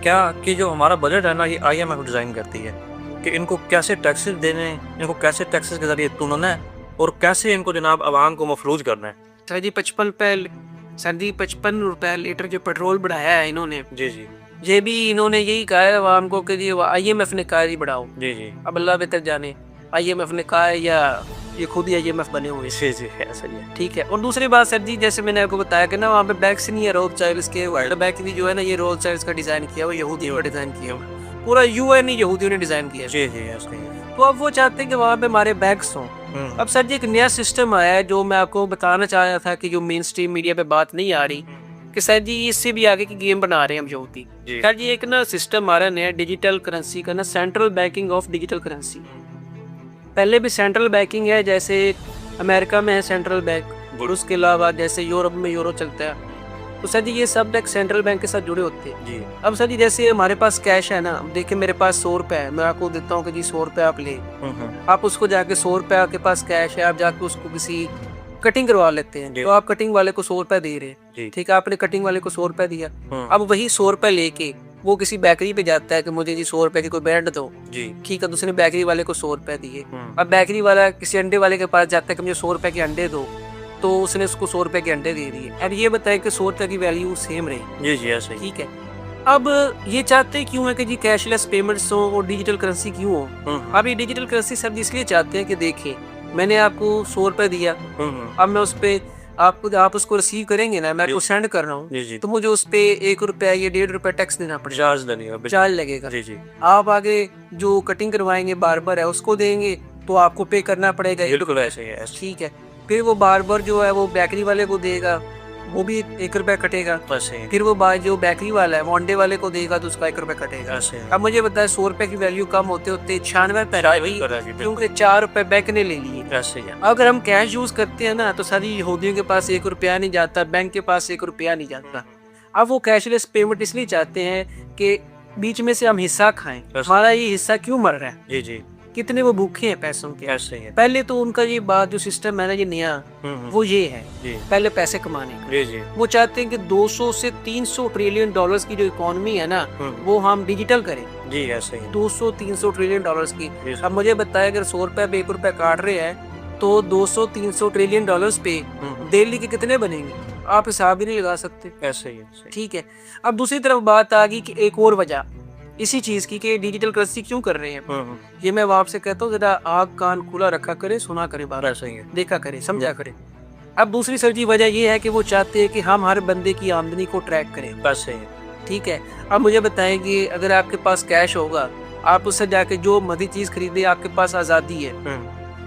क्या कि जो हमारा बजट है ना, ये IMF डिज़ाइन करती है कि इनको कैसे टैक्सेस देने हैं, इनको कैसे टैक्सेस के ज़रिए तुनना है, और कैसे इनको जनाब आवाम को मफलूज करना है। सर जी 55 रुपए लीटर जो पेट्रोल बढ़ाया है इन्होंने, जी जी ये भी इन्होंने यही कहा है आवाम को कि ये IMF ने कहा है बढ़ाओ। जी जी अब अल्लाह बेहतर जाने IMF ने कहा है या ये खुद ही IMF बने हुए हैं। जी जी, ऐसा ही है। ठीक है। और दूसरी बात सर जी, जैसे मैंने आपको बताया कि ना, वहाँ पे बैंक्स नहीं है रोथशाइल्ड्स के, वर्ल्ड बैंक भी जो है ना, ये रोथशाइल्ड्स का डिजाइन किया हुआ, यहूदियों का डिजाइन किया हुआ, पूरा UN ही यहूदियों ने डिजाइन किया है। जी जी, ऐसा ही है। तो अब वो चाहते हैं कि वहाँ पे हमारे बैंक्स हों। अब सर जी एक नया सिस्टम आया है जो मैं आपको बताना चाह रहा था कि जो मेन स्ट्रीम मीडिया पे बात नहीं आ रही, कि सर जी इससे भी आगे की गेम बना रहे हैं हम यहूदी। जी। सर जी एक ना सिस्टम आ रहा है नया डिजिटल करेंसी का ना, central banking of digital currency. पहले भी सेंट्रल बैंकिंग है, जैसे अमेरिका में है सेंट्रल बैंक, और उसके अलावा जैसे यूरोप में यूरो चलता है। तो सर जी ये सब एक सेंट्रल बैंक के साथ जुड़े होते हैं। जी। अब सर जी जैसे हमारे पास कैश है ना, अब देखिए मेरे पास 100 रुपए है, मैं आपको देता हूँ कि जी 100 रुपए आप ले, आप उसको जाके 100 रुपए आपके पास कैश है, आप जाके उसको किसी कटिंग करवा लेते हैं, जी। तो आप कटिंग वाले को 100 रुपए दे रहे हैं, जी। ठीक है, आपने कटिंग वाले को 100 रुपए दिया। अब वही 100 रुपए लेके वो किसी बेकरी पे जाता है कि मुझे जी 100 रुपए की कोई ब्रेड दो, जी। ठीक है, दूसरे बेकरी वाले को 100 रुपए दिए। अब बेकरी वाला किसी अंडे वाले के पास जाता है कि मुझे 100 रुपए के अंडे दो, तो उसने उसको 100 रुपए के अंडे दे दिए। अब ये बताए कि 100 रुपए की वैल्यू सेम रही। जी जी, ऐसा ही। ठीक है। अब ये चाहते क्यों है कि जी कैशलेस पेमेंट्स हो और डिजिटल करेंसी क्यों हो? अब ये डिजिटल करेंसी सब इसलिए चाहते हैं कि देखिए मैंने आपको 100 रुपए दिया, अब मैं उस पे आप उसको रिसीव करेंगे ना, मैं आपको सेंड कर रहा हूँ, जी जी, तो मुझे उस पे 1 रुपया या 1.5 रुपया टैक्स देना पड़ेगा, चार्ज लगेगा। चार्ज लगेगा। जी जी, आप आगे जो कटिंग करवाएंगे बार्बर है उसको देंगे, तो आपको पे करना पड़ेगा। बिल्कुल ऐसे ही है। ठीक है। फिर वो बार्बर जो है वो बेकरी वाले को देगा, वो भी 1 रुपया कटेगा। ऐसे ही, फिर वो जो बेकरी वाला है वो अंडे वाले को देगा, तो उसका 1 रुपया कटेगा। ऐसे ही। अब मुझे बताया 100 रुपए की वैल्यू कम होते होते 96 पैसे, क्योंकि 4 रुपए बैंक ने ले लिए। ऐसे ही है। अगर हम कैश यूज करते हैं ना, तो सारी यहूदियों के पास 1 रुपया नहीं जाता, बैंक के पास 1 रुपया नहीं जाता। अब वो कैशलेस पेमेंट इसलिए चाहते हैं कि बीच में से हम हिस्सा खाएं, हमारा ये हिस्सा क्यों मर रहा है, जी जी, कितने वो भूखे हैं पैसों के। ऐसे ही है। पहले तो उनका ये बात जो सिस्टम है ना, ये नया, वो ये है जी पहले पैसे कमाने का। जी जी, वो चाहते हैं कि 200 से 300 ट्रिलियन डॉलर्स की जो इकोनॉमी है ना, वो हम डिजिटल करें। जी ऐसे ही। 200-300 ट्रिलियन डॉलर्स की। जी। अब मुझे बताया अगर 100 रुपए पे 1 रुपया काट रहे हैं, तो 200-300 ट्रिलियन डॉलर्स पे दिल्ली के कितने बनेंगे, आप हिसाब ही नहीं लगा सकते। ऐसे ही है। ठीक है। अब दूसरी तरफ बात आ गई कि एक और वजह इसी चीज की कि डिजिटल करेंसी क्यों कर रहे हैं। ये मैं आपसे कहता हूँ, जरा आग कान खुला रखा करे, सुना करे बात, ऐसे ही है। देखा करे, समझा करे। अब दूसरी सर जी वजह ये है कि वो चाहते हैं कि हम हर बंदे की आमदनी को ट्रैक करें। ऐसे ही है। ठीक है। अब मुझे बताएं कि अगर आपके पास कैश होगा, आप उससे जाके जो मर्जी चीज खरीदे, आपके पास आजादी है।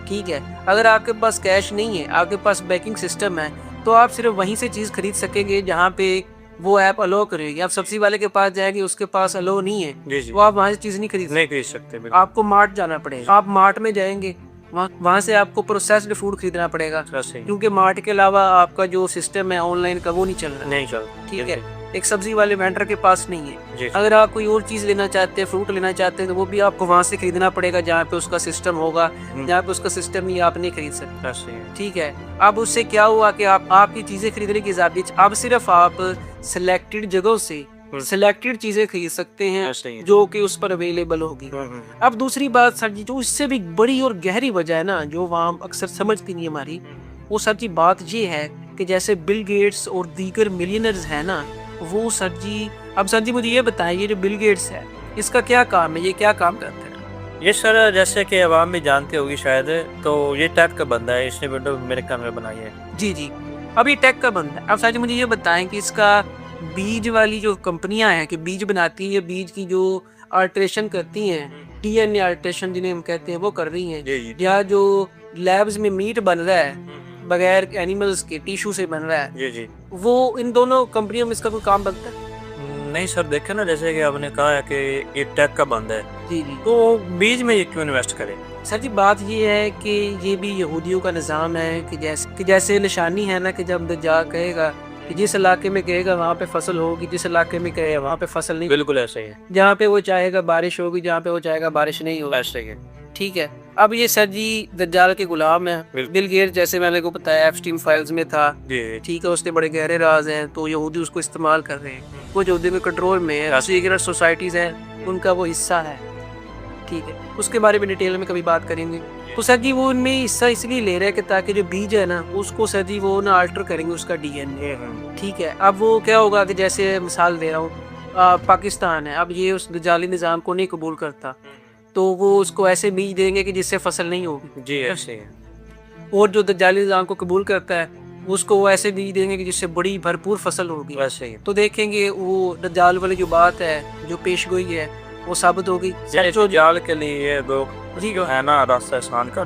ठीक है। अगर आपके पास कैश नहीं है, आपके पास बैंकिंग सिस्टम है, तो आप सिर्फ वहीं से चीज खरीद सकेंगे जहाँ पे वो ऐप अलो करेगी। आप सब्जी वाले के पास जाएंगे, उसके पास अलो नहीं है, जी जी, वो आप वहां से चीज नहीं खरीद नहीं खरीद सकते। बिल्कुल। आपको मार्ट जाना पड़ेगा। आप मार्ट में जाएंगे, वहां से आपको प्रोसेस्ड फूड खरीदना पड़ेगा, ऐसे ही। क्योंकि मार्ट के अलावा आपका जो सिस्टम है ऑनलाइन का वो नहीं चल रहा। नहीं चल। ठीक है। एक सब्जी वाले वेंडर के पास नहीं है। जी अगर आप कोई और चीज लेना चाहते हैं, फ्रूट लेना चाहते हैं, तो वो भी आपको वहां से खरीदना पड़ेगा जहाँ पे उसका सिस्टम होगा। जहाँ पे उसका सिस्टम नहीं, आप नहीं खरीद सकते। ऐसे ही है। ठीक है। अब उससे क्या हुआ कि आपकी चीजें खरीदने की आजादी, अब सिर्फ आप सिलेक्टेड जगहों से सिलेक्टेड चीजें खरीद सकते हैं ऐसे ही है। जो कि उस पर अवेलेबल होगी। अब दूसरी बात सर जी, जो इससे भी बड़ी और गहरी वजह है ना, जो वहाँ अक्सर समझती नहीं हमारी, वो सर जी बात ये है कि जैसे बिल गेट्स और दीगर मिलियनर्स हैं ना, वो सर जी, अब सर जी मुझे ये बताएं, ये जो बिल गेट्स है इसका क्या काम है, ये क्या काम करता है? ये सर जैसे कि आवाम भी जानते होगी शायद, तो ये टाइप का बंदा है, इसने विंडो मेरे ख्याल में बनाई है। जी जी। अब ये टेक का बनता है। अब सर जी मुझे ये बताएं कि इसका बीज वाली जो कंपनियां हैं कि बीज बनाती हैं, ये बीज की जो अल्ट्रेशन करती हैं, डीएनए अल्ट्रेशन जिन्हें हम कहते हैं, वो कर रही हैं, जी जी या जो लैब्स में मीट बन रहा है बगैर एनिमल्स के टिश्यू से बन रहा है, जी जी वो इन दोनों कंपनियों में इसका कोई काम बनता है? नहीं सर, देखे ना, जैसे कि आपने कहा है कि ये टेक का बंद है, जी जी। तो बीज में ये क्यों इन्वेस्ट करें? सर जी बात ये है कि ये भी यहूदियों का निज़ाम है कि जैसे निशानी है ना कि जब दज्जाल कहेगा कि जिस इलाके में कहेगा वहाँ पे फसल होगी, जिस इलाके में कहेगा वहाँ पे फसल नहीं, बिल्कुल ऐसे ही है, जहाँ पे वो चाहेगा बारिश होगी, जहाँ पे वो चाहेगा बारिश नहीं होगी। ऐसे ही है। ठीक है। अब ये सर जी दज्जाल के गुलाम है। बिल्कुल। बिल गेट्स जैसे मैंने को बताया एप्स्टीन फाइल्स में था, जी ठीक है, उसके बड़े गहरे राज हैं, तो यहूदी उसको इस्तेमाल कर रहे हैं, वो यहूदी के कंट्रोल में है, सीक्रेट सोसाइटीज़ हैं, उनका वो हिस्सा है। ठीक है, उसके बारे में डिटेल में कभी बात करेंगे। तो सर जी वो उनमें हिस्सा इसलिए ले रहे हैं कि ताकि जो बीज है ना उसको सर जी वो ना अल्टर करेंगे उसका डीएनए। ठीक है, अब वो क्या होगा कि जैसे मिसाल दे रहा हूँ, पाकिस्तान है, अब ये उस जाली निज़ाम को नहीं कबूल करता, तो वो उसको ऐसे बीज देंगे कि जिससे फसल नहीं होगी। जी ऐसे ही है। और जो दज्जाली निज़ाम को कबूल करता है उसको वो ऐसे बीज देंगे कि जिससे बड़ी भरपूर फसल होगी। वैसे ही है। तो देखेंगे वो दज्जाल वाली जो बात है, जो पेश गोई है, वो साबित होगी। जो जाल के लिए ये दो है ना रास्ता आसान का।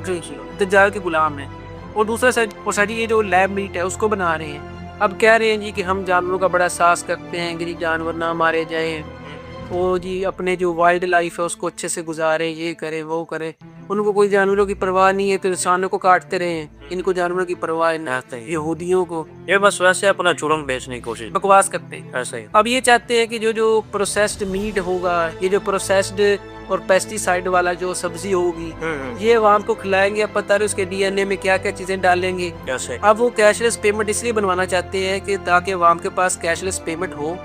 दज्जाल के गुलाम है। और दूसरा सर ये जो लैब मीट है उसको बना रहे हैं। अब कह रहे हैं जी कि हम जानवरों का बड़ा साहस करते हैं कि जी जानवर ना मारे जाएं, वो जी अपने जो वाइल्ड लाइफ है उसको अच्छे से गुजारे, ये करे वो करे, उनको कोई जानवरों की परवाह नहीं है, तो इंसानों को काटते रहे, इनको जानवरों की परवाह नहीं, यहूदियों को ये बस वैसे अपना जुर्म बेचने की कोशिश बकवास करते हैं। ऐसे ही। अब ये चाहते हैं कि जो जो प्रोसेस्ड मीट होगा, ये जो प्रोसेस्ड और पेस्टिसाइड वाला जो सब्जी होगी, ये आवाम को खिलाएंगे। अब पता नहीं उसके डीएनए में क्या क्या चीजें डालेंगे। कैसे? अब वो कैशलेस पेमेंट इसलिए बनवाना चाहते हैं कि ताकि आवाम के पास कैशलेस पेमेंट हो।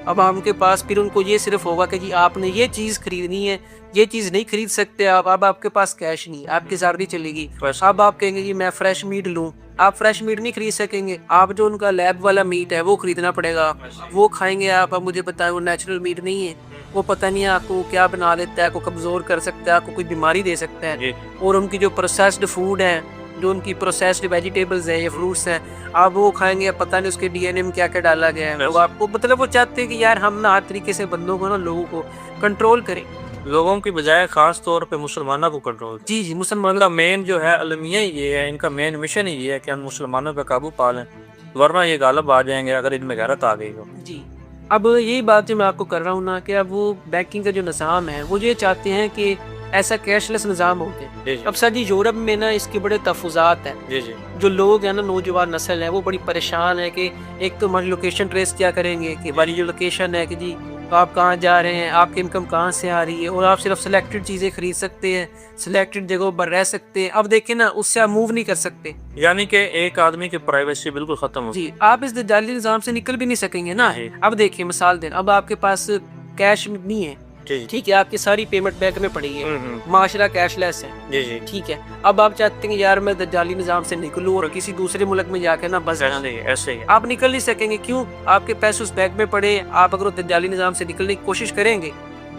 अब आवाम के पास फिर उनको ये सिर्फ होगा कि जी आपने ये चीज खरीदनी है, ये चीज नहीं खरीद सकते आप, अब आपके पास कैश नहीं, आपकी सैलरी चलेगी। अब आप कहेंगे जी मैं फ्रेश मीट लूं, आप फ्रेश मीट नहीं खरीद सकेंगे, आप जो उनका लैब वाला मीट है वो खरीदना पड़ेगा, वो खाएंगे आप। अब मुझे पता है वो नेचुरल मीट नहीं है, वो पता नहीं आपको क्या बना देता है, आपको कमजोर कर सकता है, आपको कोई बीमारी दे सकता है। और उनकी जो प्रोसेस्ड फूड है, जो उनकी प्रोसेस्ड वेजिटेबल्स हैं या फ्रूट्स हैं, आप वो खाएंगे, पता नहीं उसके डीएनए में क्या क्या डाला गया है। वो आपको मतलब वो चाहते हैं कि यार हम ना हर तरीके से बंदों को ना लोगों को कंट्रोल करें, लोगों की बजाय खास तौर पे मुसलमानों को कंट्रोल। जी मुसलमान का मेन जो है अलमिया ये है, इनका मेन मिशन ही ये है कि हम मुसलमानों पे काबू पा लें, वरना ये गालिब आ जाएंगे अगर इनमें गैरत आ गई हो। जी। अब यही बात जो मैं आपको कर रहा हूँ ना कि अब वो बैंकिंग का जो निज़ाम है वो ये चाहते हैं कि ऐसा कैशलेस निज़ाम हो जाए। अब सर जी यूरोप में ना इसके बड़े तहफ़्फ़ुज़ात हैं। जी जी। जो लोग हैं ना, नौजवान नस्ल है, वो बड़ी परेशान है कि एक तो हमारी लोकेशन ट्रेस क्या करेंगे कि हमारी जो लोकेशन है कि जी आप कहाँ जा रहे हैं, आपकी इनकम कहाँ से आ रही है, और आप सिर्फ सिलेक्टेड चीज़ें खरीद सकते हैं, सिलेक्टेड जगहों पर रह सकते हैं। अब देखिए ना, उससे आप मूव नहीं कर सकते, यानी कि एक आदमी की प्राइवेसी बिल्कुल खत्म हो। जी आप इस जाली निज़ाम से निकल भी नहीं सकेंगे ना। अब देखिए मिसाल दें, अब आपके पास कैश नहीं है, ठीक है, आपकी सारी पेमेंट बैंक में पड़ी है, माशरा कैशलेस है, जी जी। ठीक है। अब आप चाहते हैं यार मैं दज्जाली निज़ाम से निकलूं और किसी दूसरे मुल्क में जाके ना बस ऐसे ही आप निकल नहीं सकेंगे। क्यों? आपके पैसे उस बैंक में पड़े। आप अगर दज्जाली निज़ाम से निकलने की कोशिश करेंगे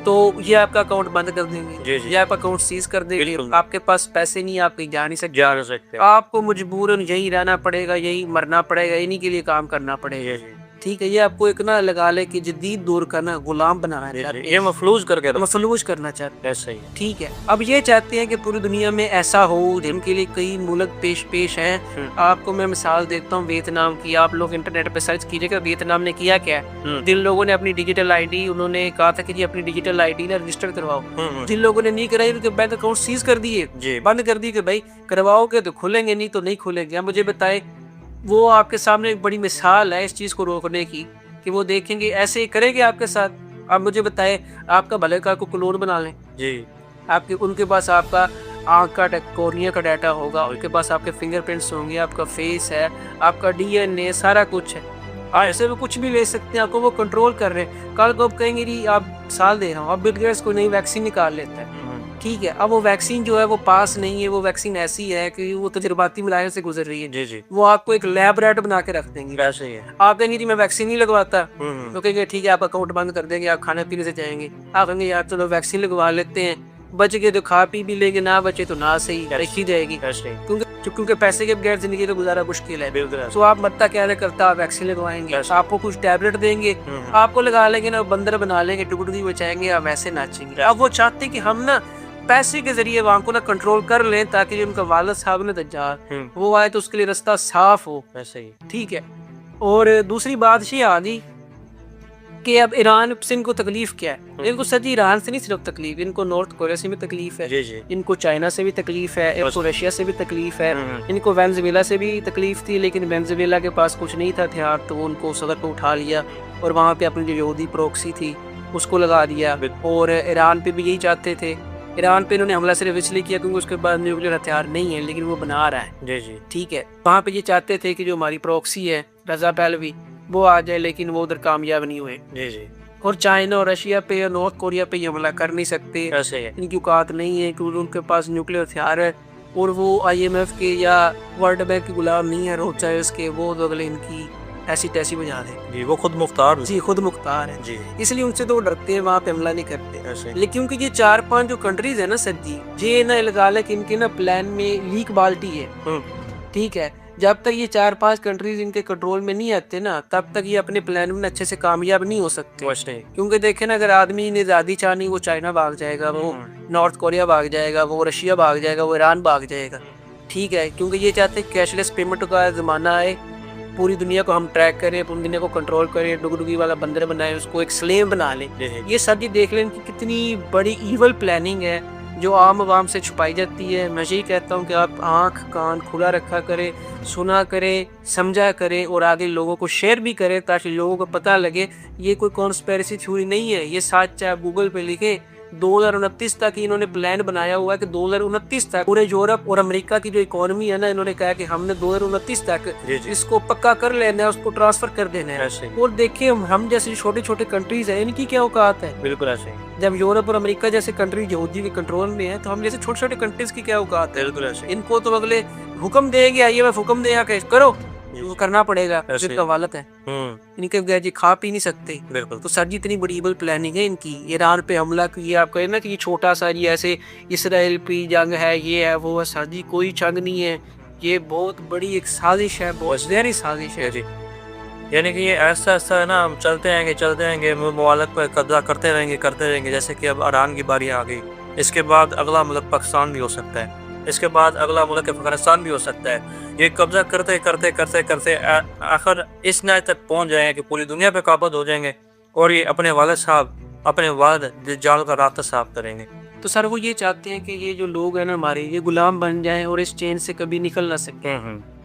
तो ये आपका अकाउंट बंद कर देंगे, ये आपका अकाउंट सीज कर देंगे, आपके पास पैसे नहीं, आप कहीं जा नहीं सकते, आपको मजबूरन यही रहना पड़ेगा, यही मरना पड़ेगा, इन्हीं के लिए काम करना पड़ेगा। ठीक है, ये आपको एक ना लगा ले कि जदीद दौर का ना गुलाम बनाना चाहते हैं, ये मफलूज करके मफलूज करना चाहते हैं। ऐसा ही। ठीक है, अब ये चाहते हैं कि पूरी दुनिया में ऐसा हो, जिनके लिए कई मुल्क पेश हैं। आपको मैं मिसाल देता हूँ वियतनाम की। आप लोग इंटरनेट पे सर्च कीजिएगा वियतनाम ने किया क्या है। जिन लोगों ने अपनी डिजिटल आईडी, उन्होंने कहा था कि जी अपनी डिजिटल आईडी ना रजिस्टर करवाओ, जिन लोगों ने नहीं कराई उनके बैंक अकाउंट सीज कर दिए, बंद कर दिए कि भाई करवाओगे तो खुलेंगे, नहीं तो नहीं खुलेंगे। मुझे बताएं, वो आपके सामने एक बड़ी मिसाल है इस चीज़ को रोकने की कि वो देखेंगे ऐसे ही करेंगे आपके साथ। आप मुझे बताएं, आपका भले का को क्लोन बना लें जी, आपके उनके पास आपका आँख का कॉर्निया का डाटा होगा, उनके पास आपके फिंगरप्रिंट्स होंगे, आपका फेस है, आपका डीएनए, सारा कुछ है। ऐसे में कुछ भी ले सकते हैं, आपको वो कंट्रोल कर रहे हैं। कल को आप कहेंगे जी आप साल दे रहा हूँ, अब बिल गेट्स कोई नई वैक्सीन निकाल लेता है, ठीक है। अब वो वैक्सीन जो है वो पास नहीं है, वो वैक्सीन ऐसी है कि वो तजुर्बाती मुलायम से गुजर रही है। जी जी। वो आपको एक लैब रैट बना के रख देंगे। वैसे ही है। आप कहेंगे जी मैं वैक्सीन नहीं लगवाता, तो कहेंगे ठीक है, आप अकाउंट बंद कर देंगे, आप खाने पीने से जाएंगे। आप कहेंगे यार चलो वैक्सीन लगवा लेते हैं, बच गए तो खा पी भी लेंगे, ना बचे तो ना सही रखी जाएगी। क्योंकि क्योंकि पैसे के बगैर जिंदगी तो गुजारा मुश्किल है। बिल्कुल तो आप मत्ता क्या करता, आप वैक्सीन लगवाएंगे, Yes. आपको कुछ टैबलेट देंगे, आपको लगा लेंगे ना, बंदर बना लेंगे, टुकड़ी बचाएंगे, आप ऐसे नाचेंगे। अब वो चाहते हैं कि हम ना पैसे के जरिए वहाँ को ना कंट्रोल कर लें, ताकि जो उनका वालिद साहब ने दज्जाल वो आए तो उसके लिए रास्ता साफ हो। वैसे ही ठीक है। और दूसरी बात ये आ गई कि अब ईरान से इनको तकलीफ क्या है। इनको सच्ची ईरान से नहीं सिर्फ तकलीफ, इनको नॉर्थ कोरिया से भी तकलीफ है, जी जी इनको चाइना से भी तकलीफ है, इनको रशिया से भी तकलीफ है, हम्म। इनको वेनेजुएला से भी तकलीफ थी, लेकिन वेनेजुएला के पास कुछ नहीं था हथियार, तो उनको सदर पे उठा लिया और वहाँ पे अपनी जो यहूदी प्रोक्सी थी उसको लगा दिया। और ईरान पे भी यही चाहते थे। ईरान पे इन्होंने हमला सिर्फ इसलिए किया क्योंकि उसके पास न्यूक्लियर हथियार नहीं है, लेकिन वो बना रहा है। जी जी ठीक है। वहाँ पे ये चाहते थे कि जो हमारी प्रोक्सी है रजा पहलवी वो आ जाए, लेकिन वो उधर कामयाब नहीं हुए। जी जी और चाइना और रशिया पे या नॉर्थ कोरिया पे ये हमला कर नहीं सकते, ऐसे है। इनकी औकात नहीं है क्योंकि उनके पास न्यूक्लियर हथियार है। और वो IMF के या वर्ल्ड बैंक के गुलाम नहीं है, रोचाइल्स के, वो तो अगले इनकी ऐसी तैसी बजा दे। जी वो खुद मुख्तार जी खुद मुख्तार है, जी इसलिए उनसे तो वो डरते हैं, वहाँ पे हमला नहीं करते। ऐसे लेकिन क्योंकि ये 4-5 जो कंट्रीज है ना सर जी, ये ना लगा ले कि इनके ना प्लान में लीक बाल्टी है। ठीक है। जब तक ये 4-5 कंट्रीज इनके कंट्रोल में नहीं आते ना, तब तक ये अपने प्लान में अच्छे से कामयाब नहीं हो सकते। वैसे ही क्योंकि देखे ना, अगर आदमी ने आज़ादी चाहनी, वो चाइना भाग जाएगा, वो नॉर्थ कोरिया भाग जाएगा, वो रशिया भाग जाएगा, वो ईरान भाग जाएगा। ठीक है। क्योंकि ये चाहते हैं कैशलेस पेमेंट का ज़माना आए, पूरी दुनिया को हम ट्रैक करें, पूरी दुनिया को कंट्रोल करें, डुगडुगी वाला बंदर बनाए, उसको एक स्लेव बना लें। जी जी ये सब ये देख लें कि कितनी बड़ी ईवल प्लानिंग है जो आम आवाम से छुपाई जाती है। मैं यही कहता हूँ कि आप आँख कान खुला रखा करें, सुना करें, समझा करें और आगे लोगों को शेयर भी करें, ताकि लोगों को पता लगे ये कोई कॉन्स्पिरेसी थ्योरी नहीं है, ये सच है। आप गूगल पे लिखे 2029 तक इन्होंने प्लान बनाया हुआ है कि 2029 तक पूरे यूरोप और अमेरिका की जो इकोनॉमी है ना, इन्होंने कहा कि हमने 2029 तक जी जी इसको पक्का कर लेना है, उसको ट्रांसफर कर देना है। ऐसे ही और देखिए हम जैसे छोटे छोटे कंट्रीज है, इनकी क्या औकात है। बिल्कुल ऐसे ही जब यूरोप और अमेरिका जैसे कंट्री यहूदी के कंट्रोल में है, तो हम जैसे छोटे छोटे कंट्रीज की क्या औकात है। बिल्कुल ऐसे ही इनको तो अगले हुक्म देंगे, IMF हुक्म देगा कि करो, वो करना पड़ेगा, ऐसे। जिनका वालत है। इनके बगैर ये खा पी नहीं सकते। बिल्कुल तो सर जी इतनी बड़ी इवल प्लानिंग है इनकी। ईरान पे हमला किया, आप कहें ना कि ये छोटा सा ये ऐसे इसराइल पे जंग है, ये है वो है, सर जी कोई जंग नहीं है, ये बहुत बड़ी एक साजिश है, बहुत गहरी साजिश है। जी यानी कि ये ऐसा ऐसा है ना, हम चलते रहेंगे मुमालक पर कब्जा करते रहेंगे। जैसे कि अब ईरान की बारी आ गई, इसके बाद अगला मुल्क पाकिस्तान भी हो सकता है, इसके बाद अगला मुल्क अफगानिस्तान भी हो सकता है। ये कब्जा करते आखिर इस नए तक पहुंच जाएंगे कि पूरी दुनिया पे काबज हो जाएंगे और ये अपने वालिद दज्जाल का रास्ता साफ करेंगे। तो सर वो ये चाहते हैं कि ये जो लोग हैं ना हमारे, ये गुलाम बन जाएं और इस चेन से कभी निकल ना सके।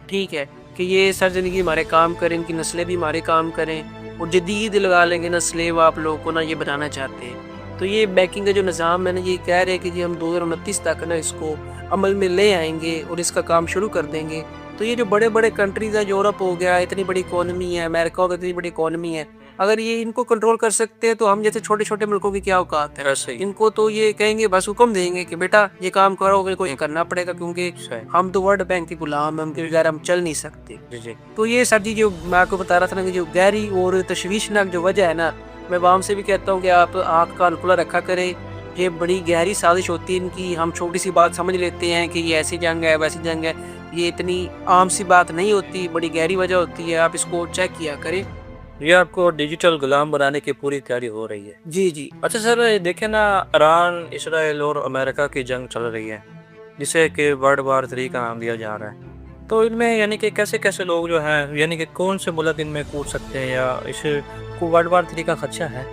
ठीक है। कि ये सर जिंदगी हमारे काम करें, इनकी नस्लें भी हमारे काम करें और जदीद लगा लेंगे ना स्लेव आप लोगों को ना, ये बनाना चाहते हैं। तो ये बैकिंग का जो निज़ाम है ना, ये कह रहे हैं कि जी हम 2029 तक ना इसको अमल में ले आएंगे और इसका काम शुरू कर देंगे। तो ये जो बड़े बड़े कंट्रीज है, यूरोप हो गया, इतनी बड़ी इकोनॉमी है, अमेरिका हो, इतनी बड़ी इकोनॉमी है, अगर ये इनको कंट्रोल कर सकते हैं तो हम जैसे छोटे छोटे मुल्कों की क्या औकात है। ऐसे ही इनको तो ये कहेंगे, बस हुक्म देंगे कि बेटा ये काम करोगे, कोई करना पड़ेगा, क्योंकि हम तो वर्ल्ड बैंक के गुलाम हैं, उनके बगैर हम चल नहीं सकते। जी जी तो ये सर जी जो मैं आपको बता रहा था ना कि जो गहरी और तशवीशनाक जो वजह है ना, मैं वाम से भी कहता हूँ कि आप आँख कान खुला रखा करें। ये बड़ी गहरी साजिश होती है इनकी। हम छोटी सी बात समझ लेते हैं कि ये ऐसी जंग है वैसी जंग है, ये इतनी आम सी बात नहीं होती, बड़ी गहरी वजह होती है। आप इसको चेक किया करें। ये आपको डिजिटल गुलाम बनाने की पूरी तैयारी हो रही है। जी जी अच्छा सर, देखें ना, ईरान, इसराइल और अमेरिका की जंग चल रही है, जिसे कि वर्ल्ड वार 3 का नाम दिया जा रहा है। तो इनमें यानी कि कैसे कैसे लोग जो हैं, यानी कि कौन से मुल्क इनमें कूद सकते हैं, या इस को वर्ल्ड वार 3 का खदशा है?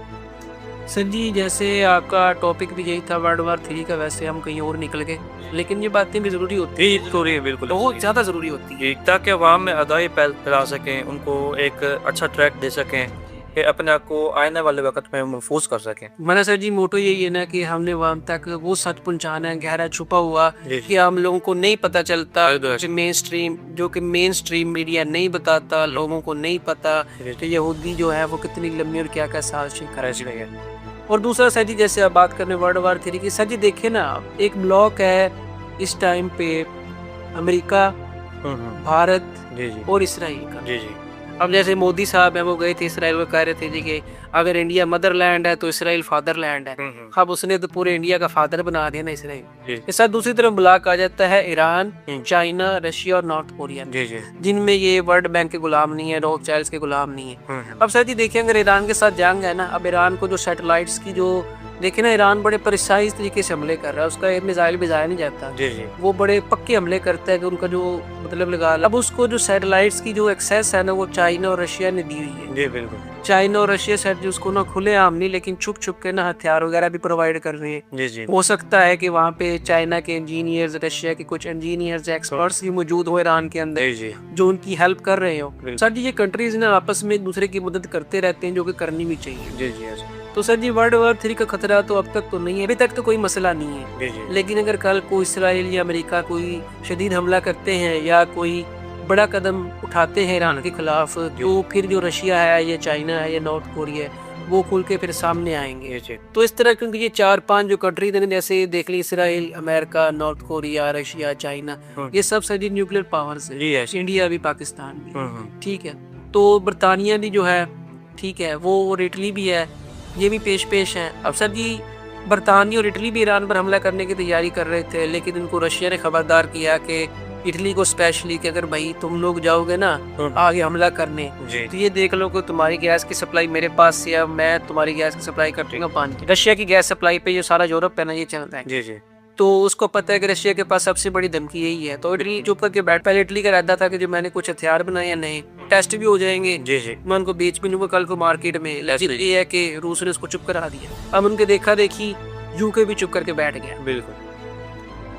सर जी, जैसे आपका टॉपिक भी यही था वर्ल्ड वार 3 का, वैसे हम कहीं और निकल गए, लेकिन ये बातें भी ज़रूरी होती जी ज़रूरी है, बिल्कुल बहुत ज़्यादा ज़रूरी होती है। ताकि अवाम में अदाई फैला सकें, उनको एक अच्छा ट्रैक दे सकें कि अपने आप को आने वाले वक्त में महफूज कर सकें। मेरा सर जी मोटो यही है ना कि हमने वहाँ तक वो सच पहुँचाना है, गहरा छुपा हुआ, कि हम लोगों को नहीं पता चलता, जो कि मेन स्ट्रीम मीडिया नहीं बताता, लोगों को नहीं पता कि यहूदी जो है वो कितनी लंबी और क्या क्या साजिश कर रही है। और दूसरा सर जी, जैसे आप बात करने वर्ल्ड वार 3 की, सर जी देखिए ना, एक ब्लॉक है इस टाइम पे अमेरिका, भारत जी जी और इसराइल का। जी जी अब जैसे मोदी साहब हैं वो गए थे इसराइल, वो कह रहे थे जी कि अगर इंडिया मदरलैंड है तो इसराइल फादरलैंड है। अब उसने तो पूरे इंडिया का फादर बना दिया ना इसराइल। जी इसके साथ दूसरी तरफ ब्लॉक आ जाता है ईरान, हम्म। चाइना, रशिया और नॉर्थ कोरिया, जी जी जिनमें ये वर्ल्ड बैंक के गुलाम नहीं है, रॉकफेलर के गुलाम नहीं है। अब सर जी देखिए, अगर ईरान के साथ जंग है ना, अब ईरान को जो सैटेलाइट्स की जो देखे ना, ईरान बड़े प्रिसाइज तरीके से हमले कर रहा है, उसका एक मिसाइल भी जाया नहीं जाता। जी जी वो बड़े पक्के हमले करता है कि उनका जो मतलब लगा, अब उसको जो सैटेलाइट्स की जो एक्सेस है ना, वो चाइना और रशिया ने दी हुई है। जी बिल्कुल। चाइना और रशिया सर जी उसको ना खुले आम नहीं, लेकिन छुप छुप के ना हथियार वगैरह भी प्रोवाइड कर रहे हैं। जी जी हो सकता है कि वहाँ पे चाइना के इंजीनियर्स, रशिया के कुछ इंजीनियर्स, एक्सपर्ट्स भी मौजूद हो ईरान के अंदर, जी जी जो उनकी हेल्प कर रहे हो। बिल्कुल। सर जी ये कंट्रीज ना आपस में एक दूसरे की मदद करते रहते हैं, जो कि करनी भी चाहिए। जी जी ऐसा। तो सर जी वर्ल्ड वॉर 3 का खतरा तो अब तक तो नहीं है, अभी तक तो कोई मसला नहीं है। जी जी लेकिन अगर कल को इसराइल या अमेरिका कोई शदीद हमला करते हैं या कोई बड़ा कदम उठाते हैं ईरान के खिलाफ, तो फिर जो रशिया है या चाइना है या नॉर्थ कोरिया है, वो खुल के फिर सामने आएंगे। जी जी तो इस तरह क्योंकि ये 4-5 जो कंट्रीज हैं, जैसे देख ली Israel, America, North Korea, Russia, China, ये सब सभी न्यूक्लियर पावर्स जी है। ऐसे। इंडिया भी, पाकिस्तान भी, ठीक है। तो बरतानिया भी जो है, ठीक है, वो और इटली भी है, ये भी पेश हैं। अब सर जी बरतानिया और इटली भी ईरान पर हमला करने की तैयारी कर रहे थे, लेकिन इनको रशिया ने खबरदार किया कि इटली को स्पेशली कि अगर भाई तुम लोग जाओगे ना आगे हमला करने, जी तो ये देख लो कि तुम्हारी गैस की सप्लाई मेरे पास से, अब मैं तुम्हारी गैस की सप्लाई कर दूंगा पानी। रशिया की गैस सप्लाई पे ये सारा यूरोप है ना, ये चल रहा है। जी जी तो उसको पता है कि रशिया के पास सबसे बड़ी धमकी यही है। तो इटली चुप करके बैठ, पहले इटली का इरादा था कि जो मैंने कुछ हथियार बनाए या नहीं, टेस्ट भी हो जाएंगे, जी जी मैं उनको बेच भी दूंगा कल को मार्केट में। लेकिन ये है कि रूस ने उसको चुप करा दिया। अब उनके देखा देखी यूके भी चुप करके बैठ गया। बिल्कुल।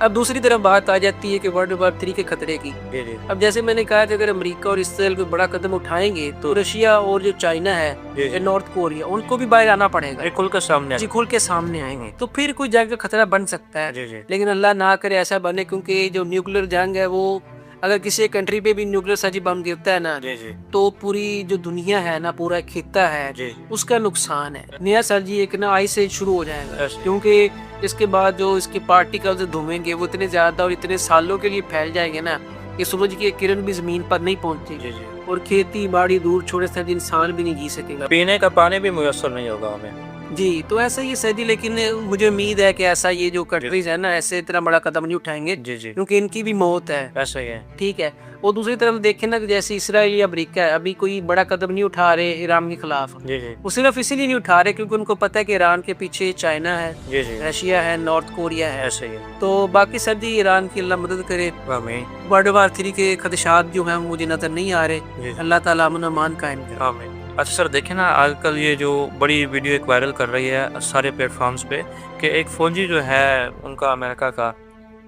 अब दूसरी तरफ बात आ जाती है कि वर्ल्ड वॉर 3 के खतरे की। जी जी अब जैसे मैंने कहा कि अगर अमेरिका और इसराइल कोई बड़ा कदम उठाएंगे, तो रशिया और जो चाइना है जी या नॉर्थ कोरिया, उनको भी बाहर आना पड़ेगा, खुल कर सामने जी खुल के सामने आएंगे। तो फिर कोई जंग का खतरा बन सकता है। जी जी लेकिन अल्लाह ना करे ऐसा बने, क्योंकि जो न्यूक्लियर जंग है, वो अगर किसी कंट्री पे भी न्यूक्लियर साजी बम गिरता है ना, जी जी तो पूरी जो दुनिया है ना, पूरा खित्ता है, जी उसका नुकसान है। नया सर जी एक ना आई से शुरू हो जाएगा, ऐसे। क्योंकि इसके बाद जो इसके पार्टिकल्स धुएंगे वो इतने ज्यादा और इतने सालों के लिए फैल जाएंगे ना कि सूरज की एक किरण भी जमीन पर नहीं पहुंचेगी, जी जी और खेती बाड़ी दूर छोड़े सर इंसान भी नहीं जी सकेगा। पीने का पानी भी मुयस्सर नहीं होगा हमें। जी तो ऐसा ही है सर जी, लेकिन मुझे उम्मीद है कि ऐसा ये जो कंट्रीज है ना, ऐसे इतना बड़ा कदम नहीं उठाएंगे, जी जी क्योंकि इनकी भी मौत है। ऐसा ही है। ठीक है। और दूसरी तरफ देखें ना, जैसे इसराइल या अमेरिका है, अभी कोई बड़ा कदम नहीं उठा रहे ईरान के खिलाफ। जी जी वो सिर्फ इसीलिए नहीं उठा रहे क्योंकि उनको पता है कि ईरान के पीछे चाइना है, जी जी रशिया है, नॉर्थ कोरिया है। ऐसा ही है। तो बाकी सर जी ईरान की अल्लाह मदद करे। आमीन वर्ल्ड वॉर 3 के खदशात जो हैं मुझे नजर नहीं आ रहे। जी अल्लाह ताला अमन अमान कायम करे। आमीन। अच्छा सर देखें ना, आजकल ये जो बड़ी वीडियो एक वायरल कर रही है सारे प्लेटफॉर्म्स पे कि एक फौजी जो है उनका अमेरिका का,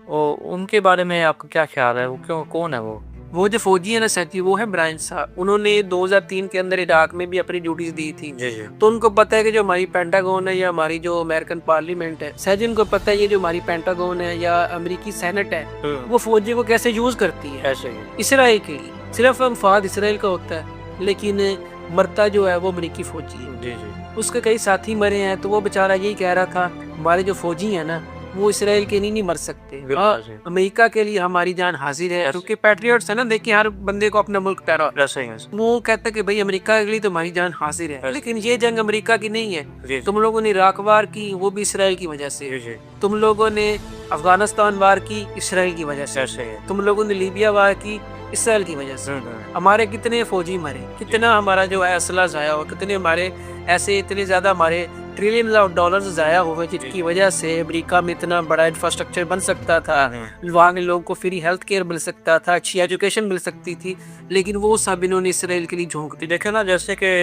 वो उनके बारे में आपका क्या ख्याल है? वो क्यों, कौन है वो जो फौजी है ना सर जी, वो है ब्रायन साहब। उन्होंने 2003 के अंदर इराक में भी अपनी ड्यूटीज दी थी। जी जी तो उनको पता है कि जो हमारी पेंटागन है या हमारी जो अमेरिकन पार्लियामेंट है, सर जी उनको पता है ये जो हमारी पेंटागन है या अमेरिकी सेनेट है, वो फौजी को कैसे यूज करती है ऐसे ही इसराइल के लिए। सिर्फ मफाद इसराइल का होता है, लेकिन मरता जो है वो अमेरिकी फौजी है। जी जी उसके कई साथी मरे हैं, तो वो बेचारा यही कह रहा था हमारे जो फौजी हैं ना, वो इसराइल के नहीं मर सकते। बिल्कुल। अमेरिका के लिए हमारी जान हाजिर है, क्योंकि पैट्रियट्स है ना, देखिए हर बंदे को अपना मुल्क प्यारा होता ऐसे ही है। है। वो कहता है कि भाई अमेरिका के लिए तो हमारी जान हाजिर है, लेकिन ये जंग अमेरिका की नहीं है। जी तुम लोगों ने इराक वार की, वो भी इसराइल की वजह जी से। जी तुम लोगों ने अफगानिस्तान वार की, इसराइल की वजह से। ऐसे ही है। तुम लोगों ने लीबिया वार की, इसराइल की वजह से। हमारे कितने फौजी मरे, कितना हमारा जो है असला जाया हुआ, कितने हमारे ऐसे इतने ज्यादा हमारे ट्रिलियन ऑफ डॉलर्स जाया हुए, जिसकी वजह से अमेरिका में इतना बड़ा इंफ्रास्ट्रक्चर बन सकता था, वहाँ के लोगों को फ्री हेल्थ केयर मिल सकता था, अच्छी एजुकेशन मिल सकती थी, लेकिन वो सब इन्होंने इसराइल के लिए झोंक दी। देखे ना, जैसे कि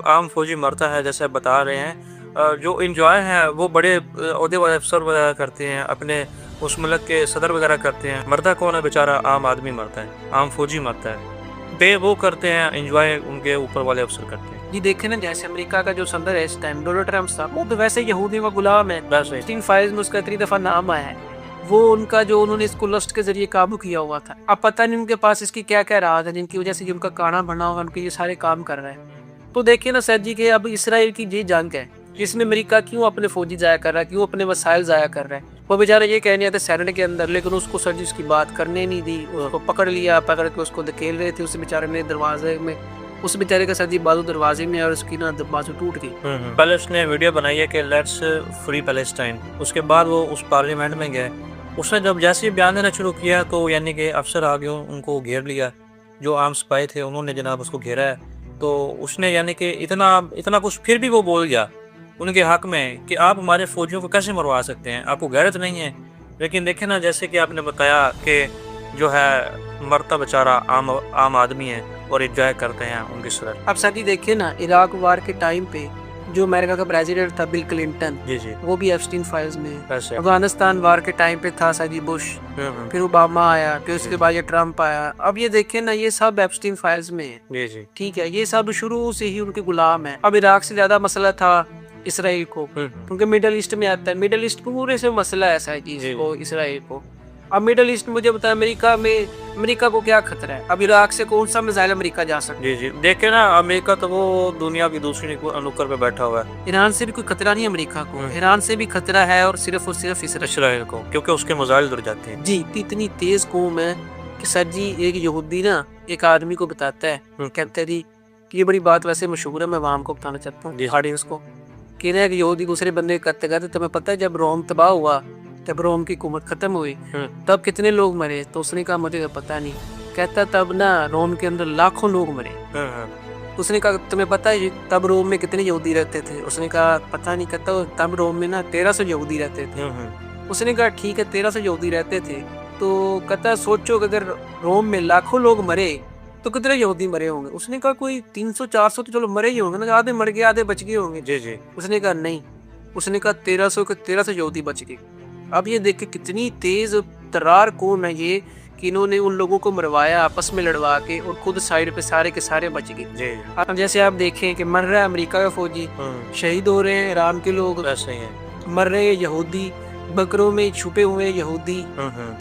आम फौजी मरता है, जैसे बता रहे हैं, जो इंजॉय है वो बड़े ओहदे वाले अफसर वगैरह करते हैं, अपने उस मुल्क के सदर वगैरह करते हैं। मरता कौन है? बेचारा आम आदमी मरता है, आम फौजी मरता है। पे वो करते हैं, इंजॉय उनके ऊपर वाले अफसर करते हैं। जी देखे ना, जैसे अमेरिका का जो सदर है इस टाइम, डोनाल्ड ट्रम्प साहब, वो तो वैसे यहूदियों का गुलाम है। बस वही। 16 फाइल्स में उसका इतनी दफा नाम आया है। वो उनका जो उन्होंने इसको लस्ट के जरिए काबू किया हुआ था, अब पता नहीं उनके पास इसकी क्या क्या राज है, जिनकी वजह से जो उनका काना बना हुआ, उनके ये सारे काम कर रहे हैं। तो देखिए ना सर जी के अब इसराइल की ये जंग है, इसमें अमेरिका क्यों अपने फौजी जाया कर रहा है, क्यों अपने वसाइल जाया कर रहा है। वो बेचारा ये कहने आते सेनेट के अंदर, लेकिन उसको सर जी उसकी बात करने नहीं दी, उसको पकड़ लिया, पकड़ के उसको धकेल रहे थे, उस बेचारे ने दरवाजे में उस बेचारे का सर जी बाजू दरवाजे में और उसकी ना बाजू टूट गई। पहले उसने वीडियो बनाई है कि लेट्स फ्री पैलेस्टाइन, उसके बाद वो उस पार्लियामेंट में गए। उसने जब जैसे ही बयान देना शुरू किया तो यानी कि अफसर आ गए, उनको घेर लिया, जो आम सिपाही थे उन्होंने जनाब उसको घेरा है। तो उसने यानी कि इतना इतना कुछ फिर भी वो बोल गया उनके हक में कि आप हमारे फौजियों को कैसे मरवा सकते हैं, आपको गैरत नहीं है। लेकिन देखे ना, जैसे कि आपने बताया कि जो है मरता बेचारा आम आदमी है और एंजॉय करते हैं उनकी सदर। अब सर जी देखिए ना, इराक वार के टाइम पे जो अमेरिका का प्रेसिडेंट था बिल क्लिंटन, जी जी, वो भी एप्स्टीन फाइल्स में है। कैसे? अफगानिस्तान वार के टाइम पे था सर जी बुश, फिर ओबामा आया, फिर उसके बाद ये ट्रम्प आया। अब ये देखिए ना, ये सब एप्स्टीन फाइल्स में है। जी जी, ठीक है, ये सब शुरू से ही उनके गुलाम है। अब इराक से ज्यादा मसला था इसराइल को, क्योंकि मिडल ईस्ट में आता है। मिडल ईस्ट पूरे से मसला है सर जी इसको, इसराइल को। अब मिडल ईस्ट मुझे बताया, अमेरिका को क्या खतरा है? अब इराक से कौन सा मिसाइल अमेरिका जा सकता है? जी जी, देखे ना, अमेरिका तो वो दुनिया की दूसरी नुक्कड़ पे बैठा हुआ है। ईरान से भी कोई खतरा नहीं अमेरिका को, ईरान से भी खतरा है और सिर्फ इसराइल को, क्योंकि उसके मिसाइल उड़ जाते हैं। जी, इतनी तेज कौम है कि सर जी एक यहूदी ना एक आदमी को बताता है, कहते हैं जी कि ये बड़ी बात वैसे मशहूर है, मैं वाम को बताना चाहता हूँ ऑडियंस को, कि ना एक यहूदी दूसरे बंदे करते कहते तुम्हें पता है जब रोम तबाह हुआ, जब रोम की हुकूमत खत्म हुई तब कितने लोग मरे? तो उसने कहा मुझे तो पता नहीं। कहता तब ना रोम के अंदर लाखों लोग मरे। उसने कहा तुम्हें पता है तब रोम में कितने यहूदी रहते थे? उसने कहा पता नहीं। कहता तब रोम में ना 1300 यहूदी रहते थे। उसने कहा ठीक है 1300 यहूदी रहते थे, तो कहता सोचो अगर रोम में लाखों लोग मरे तो कितने यहूदी मरे होंगे? उसने कहा कोई 300-400 तो चलो मरे ही होंगे ना, आधे मर गए आधे बच गए होंगे। जी जी, उसने कहा नहीं, उसने कहा 1300 के 1300 यहूदी बच गए। अब ये देख के कितनी तेज तर्रार कौम है ये, कि इन्होंने उन लोगों को मरवाया आपस में लड़वा के और खुद साइड पे सारे के सारे बच गए। जी, अब जैसे आप देखें कि मर रहा है अमेरिका का फौजी, शहीद हो रहे हैं ईरान के लोग, ऐसे ही है। मर रहे हैं यहूदी, बकरों में छुपे हुए यहूदी,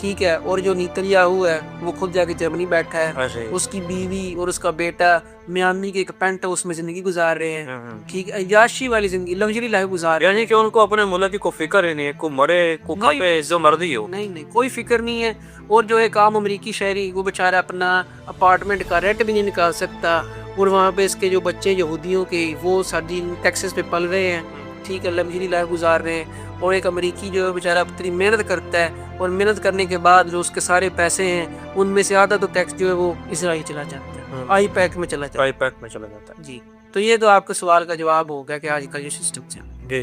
ठीक है। और जो नेतन्याहू है वो खुद जाके जर्मनी बैठा है, उसकी बीवी और उसका बेटा मियामी के एक पेंट है उसमें जिंदगी गुजार रहे हैं, ठीक है, याशी वाली जिंदगी, लग्जरी लाइफ गुजार रहे हैं। यानी कि उनको अपने मुल्क की कोई फिक्र ही नहीं है, को मरे को खपे जो मर्जी हो, नहीं कोई फिक्र नहीं है। और जो एक आम अमरीकी शहरी वो बेचारा अपना अपार्टमेंट का रेंट भी नहीं निकाल सकता, और वहाँ पे इसके जो बच्चे यहूदियों के वो सर्दी टेक्सास पे पल रहे हैं, ठीक है, लग्जरी लाइफ गुजार रहे हैं। और एक अमेरिकी जो बेचारा इतनी मेहनत करता है और मेहनत करने के बाद जो उसके सारे पैसे हैं उनमें से आधा तो टैक्स जो है वो इसराइल चला जाता है, आई पैक में चला जाता है। जी, तो ये तो आपके सवाल का जवाब हो गया कि आजकल ये सिस्टम से। जी,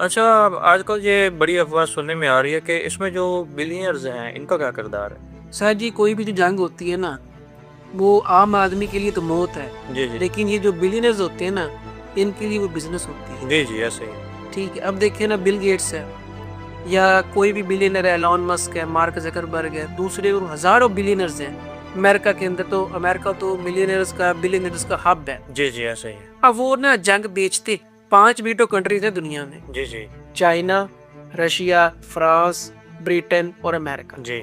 अच्छा, आजकल ये बड़ी अफवाह सुनने में आ रही है कि इसमें जो बिलियनर्स हैं इनका क्या किरदार है? सर जी कोई भी जो जंग होती है ना, वो आम आदमी के लिए तो मौत है, जी जी, लेकिन ये जो बिलियनर्स होते हैं ना, इनके लिए वो बिजनेस होती है। जी जी, ऐसे ही, ठीक है। अब देखिए ना, बिल गेट्स है या कोई भी बिलियनर है, एलॉन मस्क है, मार्क ज़करबर्ग है, दूसरे और हजारों बिलियनर्स हैं अमेरिका के अंदर। तो अमेरिका तो बिलियनर्स का हब है। जी जी, ऐसे ही। अब वो ना जंग बेचते 5 वीटो कंट्रीज है दुनिया में। जी जी, चाइना, रशिया, फ्रांस, ब्रिटेन और अमेरिका। जी,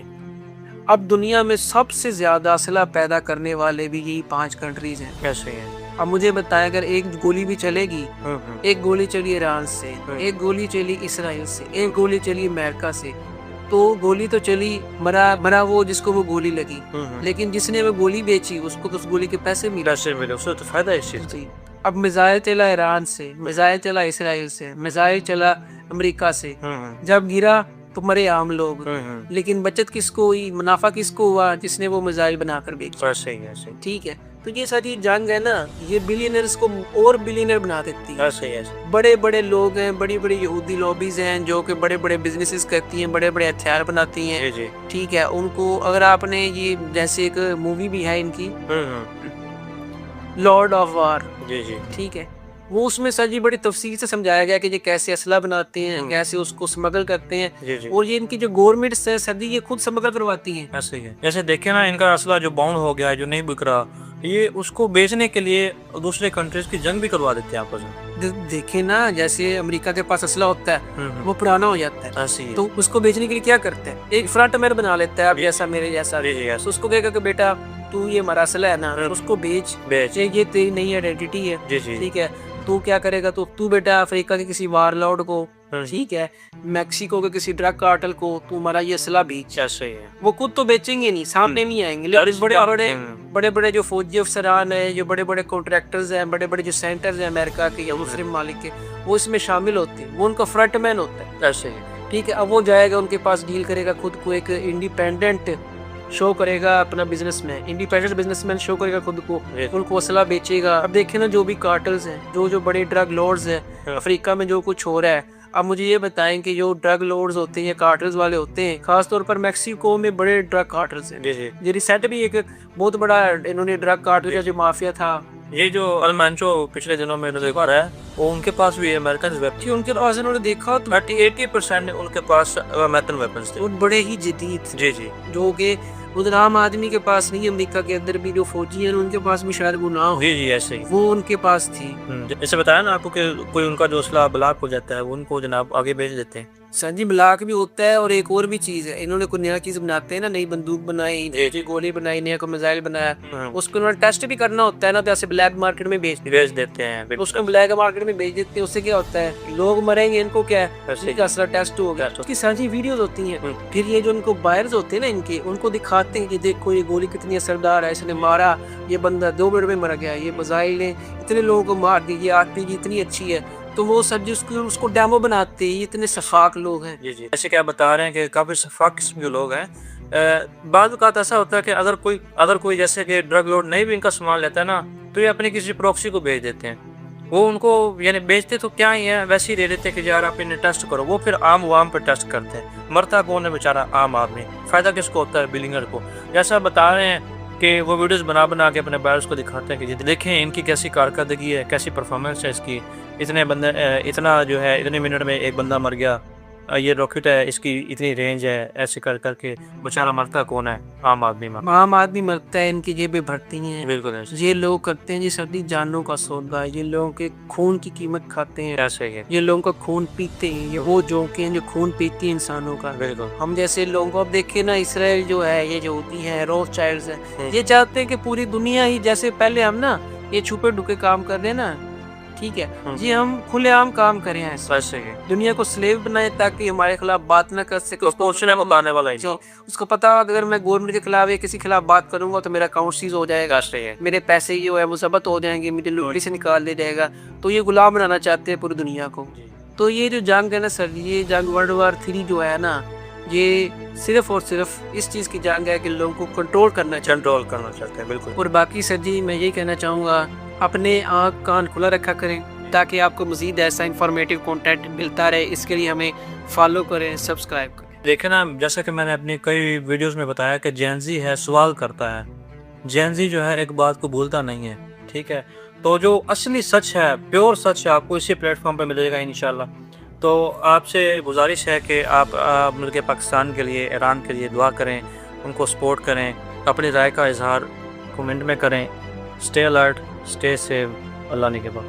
अब दुनिया में सबसे ज्यादा असला पैदा करने वाले भी यही 5 कंट्रीज हैं। ऐसे ही है। अब मुझे बताएं, अगर एक गोली भी चलेगी, एक गोली चली ईरान से, एक गोली चली इसराइल से, एक गोली चली अमेरिका से, तो गोली तो चली, मरा वो जिसको वो गोली लगी, लेकिन जिसने वो गोली बेची उसको तो उस गोली के पैसे मिले, उससे तो फायदा इस चीज से। अब मिसाइल चला ईरान से, मिसाइल चला इसराइल से, मिसाइल चला अमेरिका से, जब गिरा तो मरे आम लोग, लेकिन बचत किसको हुई, मुनाफा किसको हुआ? जिसने वो मिसाइल बनाकर बेची। ऐसे ही, ऐसे ही, ठीक है। तो ये सारी जंग है ना, ये बिलियनर्स को और बिलियनर बना देती है। ऐसे ही, ऐसे। बड़े बड़े लोग हैं, बड़ी बड़ी यहूदी लॉबीज हैं जो कि बड़े बड़े बिजनेसेस करती हैं, बड़े बड़े हथियार बनाती हैं। जी जी, ठीक है। उनको अगर आपने ये जैसे एक मूवी भी है इनकी, लॉर्ड ऑफ वार, जी जी, ठीक है, वो उसमें सर जी बड़ी तफसील से समझाया गया कि ये कैसे असला बनाते हैं, कैसे उसको स्मगल करते हैं। जी जी, और ये इनकी जो गवर्नमेंट्स है सर जी, ये खुद स्मगल करवाती हैं। ऐसे ही है। जैसे देखिए ना, इनका असला जो बाउंड हो गया है, जो नहीं बिक रहा, ये उसको बेचने के लिए दूसरे कंट्रीज की जंग भी करवा देते हैं आपस में। देखे ना, जैसे अमेरिका के पास असला होता है वो पुराना हो जाता है, ऐसे ही, तो उसको बेचने के लिए क्या करते हैं, एक फ्रंट मैन बना लेता है, अब जैसा मेरे जैसा। तो उसको कहेगा कि बेटा तू ये हमारा असला है ना, उसको बेच, ये तेरी नई आइडेंटिटी है, ठीक है। तू क्या करेगा, तो तू बेटा अफ्रीका के किसी वार लॉर्ड को ठीक है, मैक्सिको के किसी ड्रग कार्टेल को तुम्हारा ये असला बेच, ऐसे ही है। वो खुद तो बेचेंगे नहीं, सामने नहीं आएंगे, लेकिन बड़े बड़े जो फौजी अफसरान हैं, जो बड़े बड़े कॉन्ट्रैक्टर्स हैं, बड़े बड़े जो सेंटर्स हैं अमेरिका के या दूसरे ममालिक के, वो इसमें शामिल होते हैं, वो उनका फ्रंटमैन होता है। ऐसे ही ठीक है, अब वो जाएगा उनके पास, डील करेगा, खुद को एक इंडिपेंडेंट शो करेगा, अपना बिजनेसमैन, इंडिपेंडेंट बिजनेसमैन शो करेगा खुद को, उनको असला बेचेगा। अब देखें ना, जो भी कार्टल्स हैं, जो बड़े ड्रग लॉर्ड्स हैं अफ्रीका में, जो कुछ हो रहा है, अब मुझे ये बताएं कि जो ड्रग लॉर्ड्स होते हैं या कार्टल्स वाले होते हैं, खासतौर पर मैक्सिको में बड़े ड्रग कार्टल्स हैं। जी रिसेंट भी एक बहुत बड़ा इन्होंने ड्रग कार्टल का जो माफिया था, ये जो अलमांचो पिछले दिनों में देखा रहा है, वो उनके पास भी अमेरिकन वेपन, उनके पास इन्होंने देखा तो 80% उनके पास मैथन वेपन्स थे, वो बड़े ही जदीद, जी जी, जो कि उधर आम आदमी के पास नहीं। अमेरिका के अंदर भी जो फौजी हैं उनके पास भी शायद वो ना हो, जी जी ऐसे ही, वो उनके पास थी। जैसे बताया ना आपको कि कोई उनका जो असला ब्लॉक हो जाता है, वो उनको जनाब आगे भेज देते हैं। संजी ब्लॉक भी होता है, और एक और भी चीज है, इन्होंने कोई नया चीज बनाते हैं ना, नई बंदूक बनाई, नई गोली बनाई, नया कोई मिसाइल बनाया, उसको उन्होंने टेस्ट भी करना होता है ना, तो ऐसे ब्लैक मार्केट में बेच देते हैं, उसको ब्लैक मार्केट में बेच देते हैं। उससे क्या होता है, लोग मरेंगे, इनको क्या है, इनका असला टेस्ट हो गया। उसकी सारी वीडियोस होती हैं, फिर ये जो उनको बायर्स होते हैं ना इनके, उनको दिखाते हैं कि देखो ये गोली कितनी असरदार है, इसने मारा, ये बंदा 2 मिनट में मर गया, ये मिसाइल ने इतने लोगों को मार दी, ये आरपीजी इतनी अच्छी है, तो वो सब जो उसको डेमो बनाते हैं। इतने शफाक लोग हैं। जी जी, ऐसे क्या बता रहे हैं कि काफ़ी शफाक किस्म के लोग हैं। बाद का ऐसा होता है कि अगर कोई जैसे कि ड्रग लॉर्ड नहीं भी इनका सामान लेता है ना, तो ये अपनी किसी प्रॉक्सी को भेज देते हैं। वो उनको यानी बेचते तो क्या ही है, वैसे ही दे देते हैं कि यार आप इन्हें टेस्ट करो। वो फिर आम वाम पर टेस्ट करते हैं। मरता कौन है बेचारा, आम आदमी। फ़ायदा किसको होता है, बिलिंगर को। जैसा बता रहे हैं कि वो वीडियोस बना के अपने बायर्स को दिखाते हैं कि देखें इनकी कैसी कारकर्दगी है, कैसी परफॉर्मेंस है इसकी, इतना जो है इतने मिनट में एक बंदा मर गया, ये रॉकेट है, इसकी इतनी रेंज है, ऐसे करके बेचारा मरता कौन है, आम आदमी मरता है, इनकी जेबें भरती हैं। बिल्कुल ऐसे। ये लोग करते हैं जी सर्दी जानों का सौदा, ये लोगों के खून की कीमत खाते हैं, ऐसे ही है। ये लोगों का खून पीते हैं, ये वो जोंके हैं जो खून पीती हैं इंसानों का। बिल्कुल। हम जैसे लोगों को अब देखे ना, इसराइल जो है, ये जो होती है रोथशाइल्ड्स है, ये चाहते हैं कि पूरी दुनिया ही, जैसे पहले हम ना ये छुपे ढुके काम कर रहे हैं ना, ठीक है जी, हम खुलेआम काम करें ऐसे ही, दुनिया को स्लेव बनाए ताकि हमारे खिलाफ बात ना कर सके। बताने वाला जो उसको पता, अगर मैं गवर्नमेंट के खिलाफ या किसी खिलाफ बात करूंगा तो मेरा अकाउंट सीज हो जाएगा, मेरे पैसे जो है वो जब्त हो जाएंगे, मुझे नौकरी से निकाल दिया जाएगा। तो ये गुलाम बनाना चाहते हैं पूरी दुनिया को। तो ये जो जंग है ना सर, ये जंग वर्ल्ड वार 3 जो है ना, ये सिर्फ और सिर्फ इस चीज़ की जंग है कि लोगों को कंट्रोल करना चाहते हैं। बिल्कुल। और बाकी सर जी मैं यही कहना चाहूँगा, अपने आँख कान खुला रखा करें ताकि आपको मज़ीद ऐसा इंफॉर्मेटिव कंटेंट मिलता रहे। इसके लिए हमें फॉलो करें, सब्सक्राइब करें। देखें ना, जैसा कि मैंने अपनी कई वीडियोस में बताया कि जेनजी है सवाल करता है, जेनजी जो है एक बात को भूलता नहीं है, ठीक है। तो जो असली सच है, प्योर सच है, आपको इसी प्लेटफॉर्म पर मिलेगा इंशाल्लाह। तो आपसे गुजारिश है कि आप मुल्क पाकिस्तान के लिए, ईरान के लिए दुआ करें, उनको सपोर्ट करें, अपनी राय का इजहार कमेंट में करें। स्टे अलर्ट, स्टे सेफ, अल्लाह ने के बाद।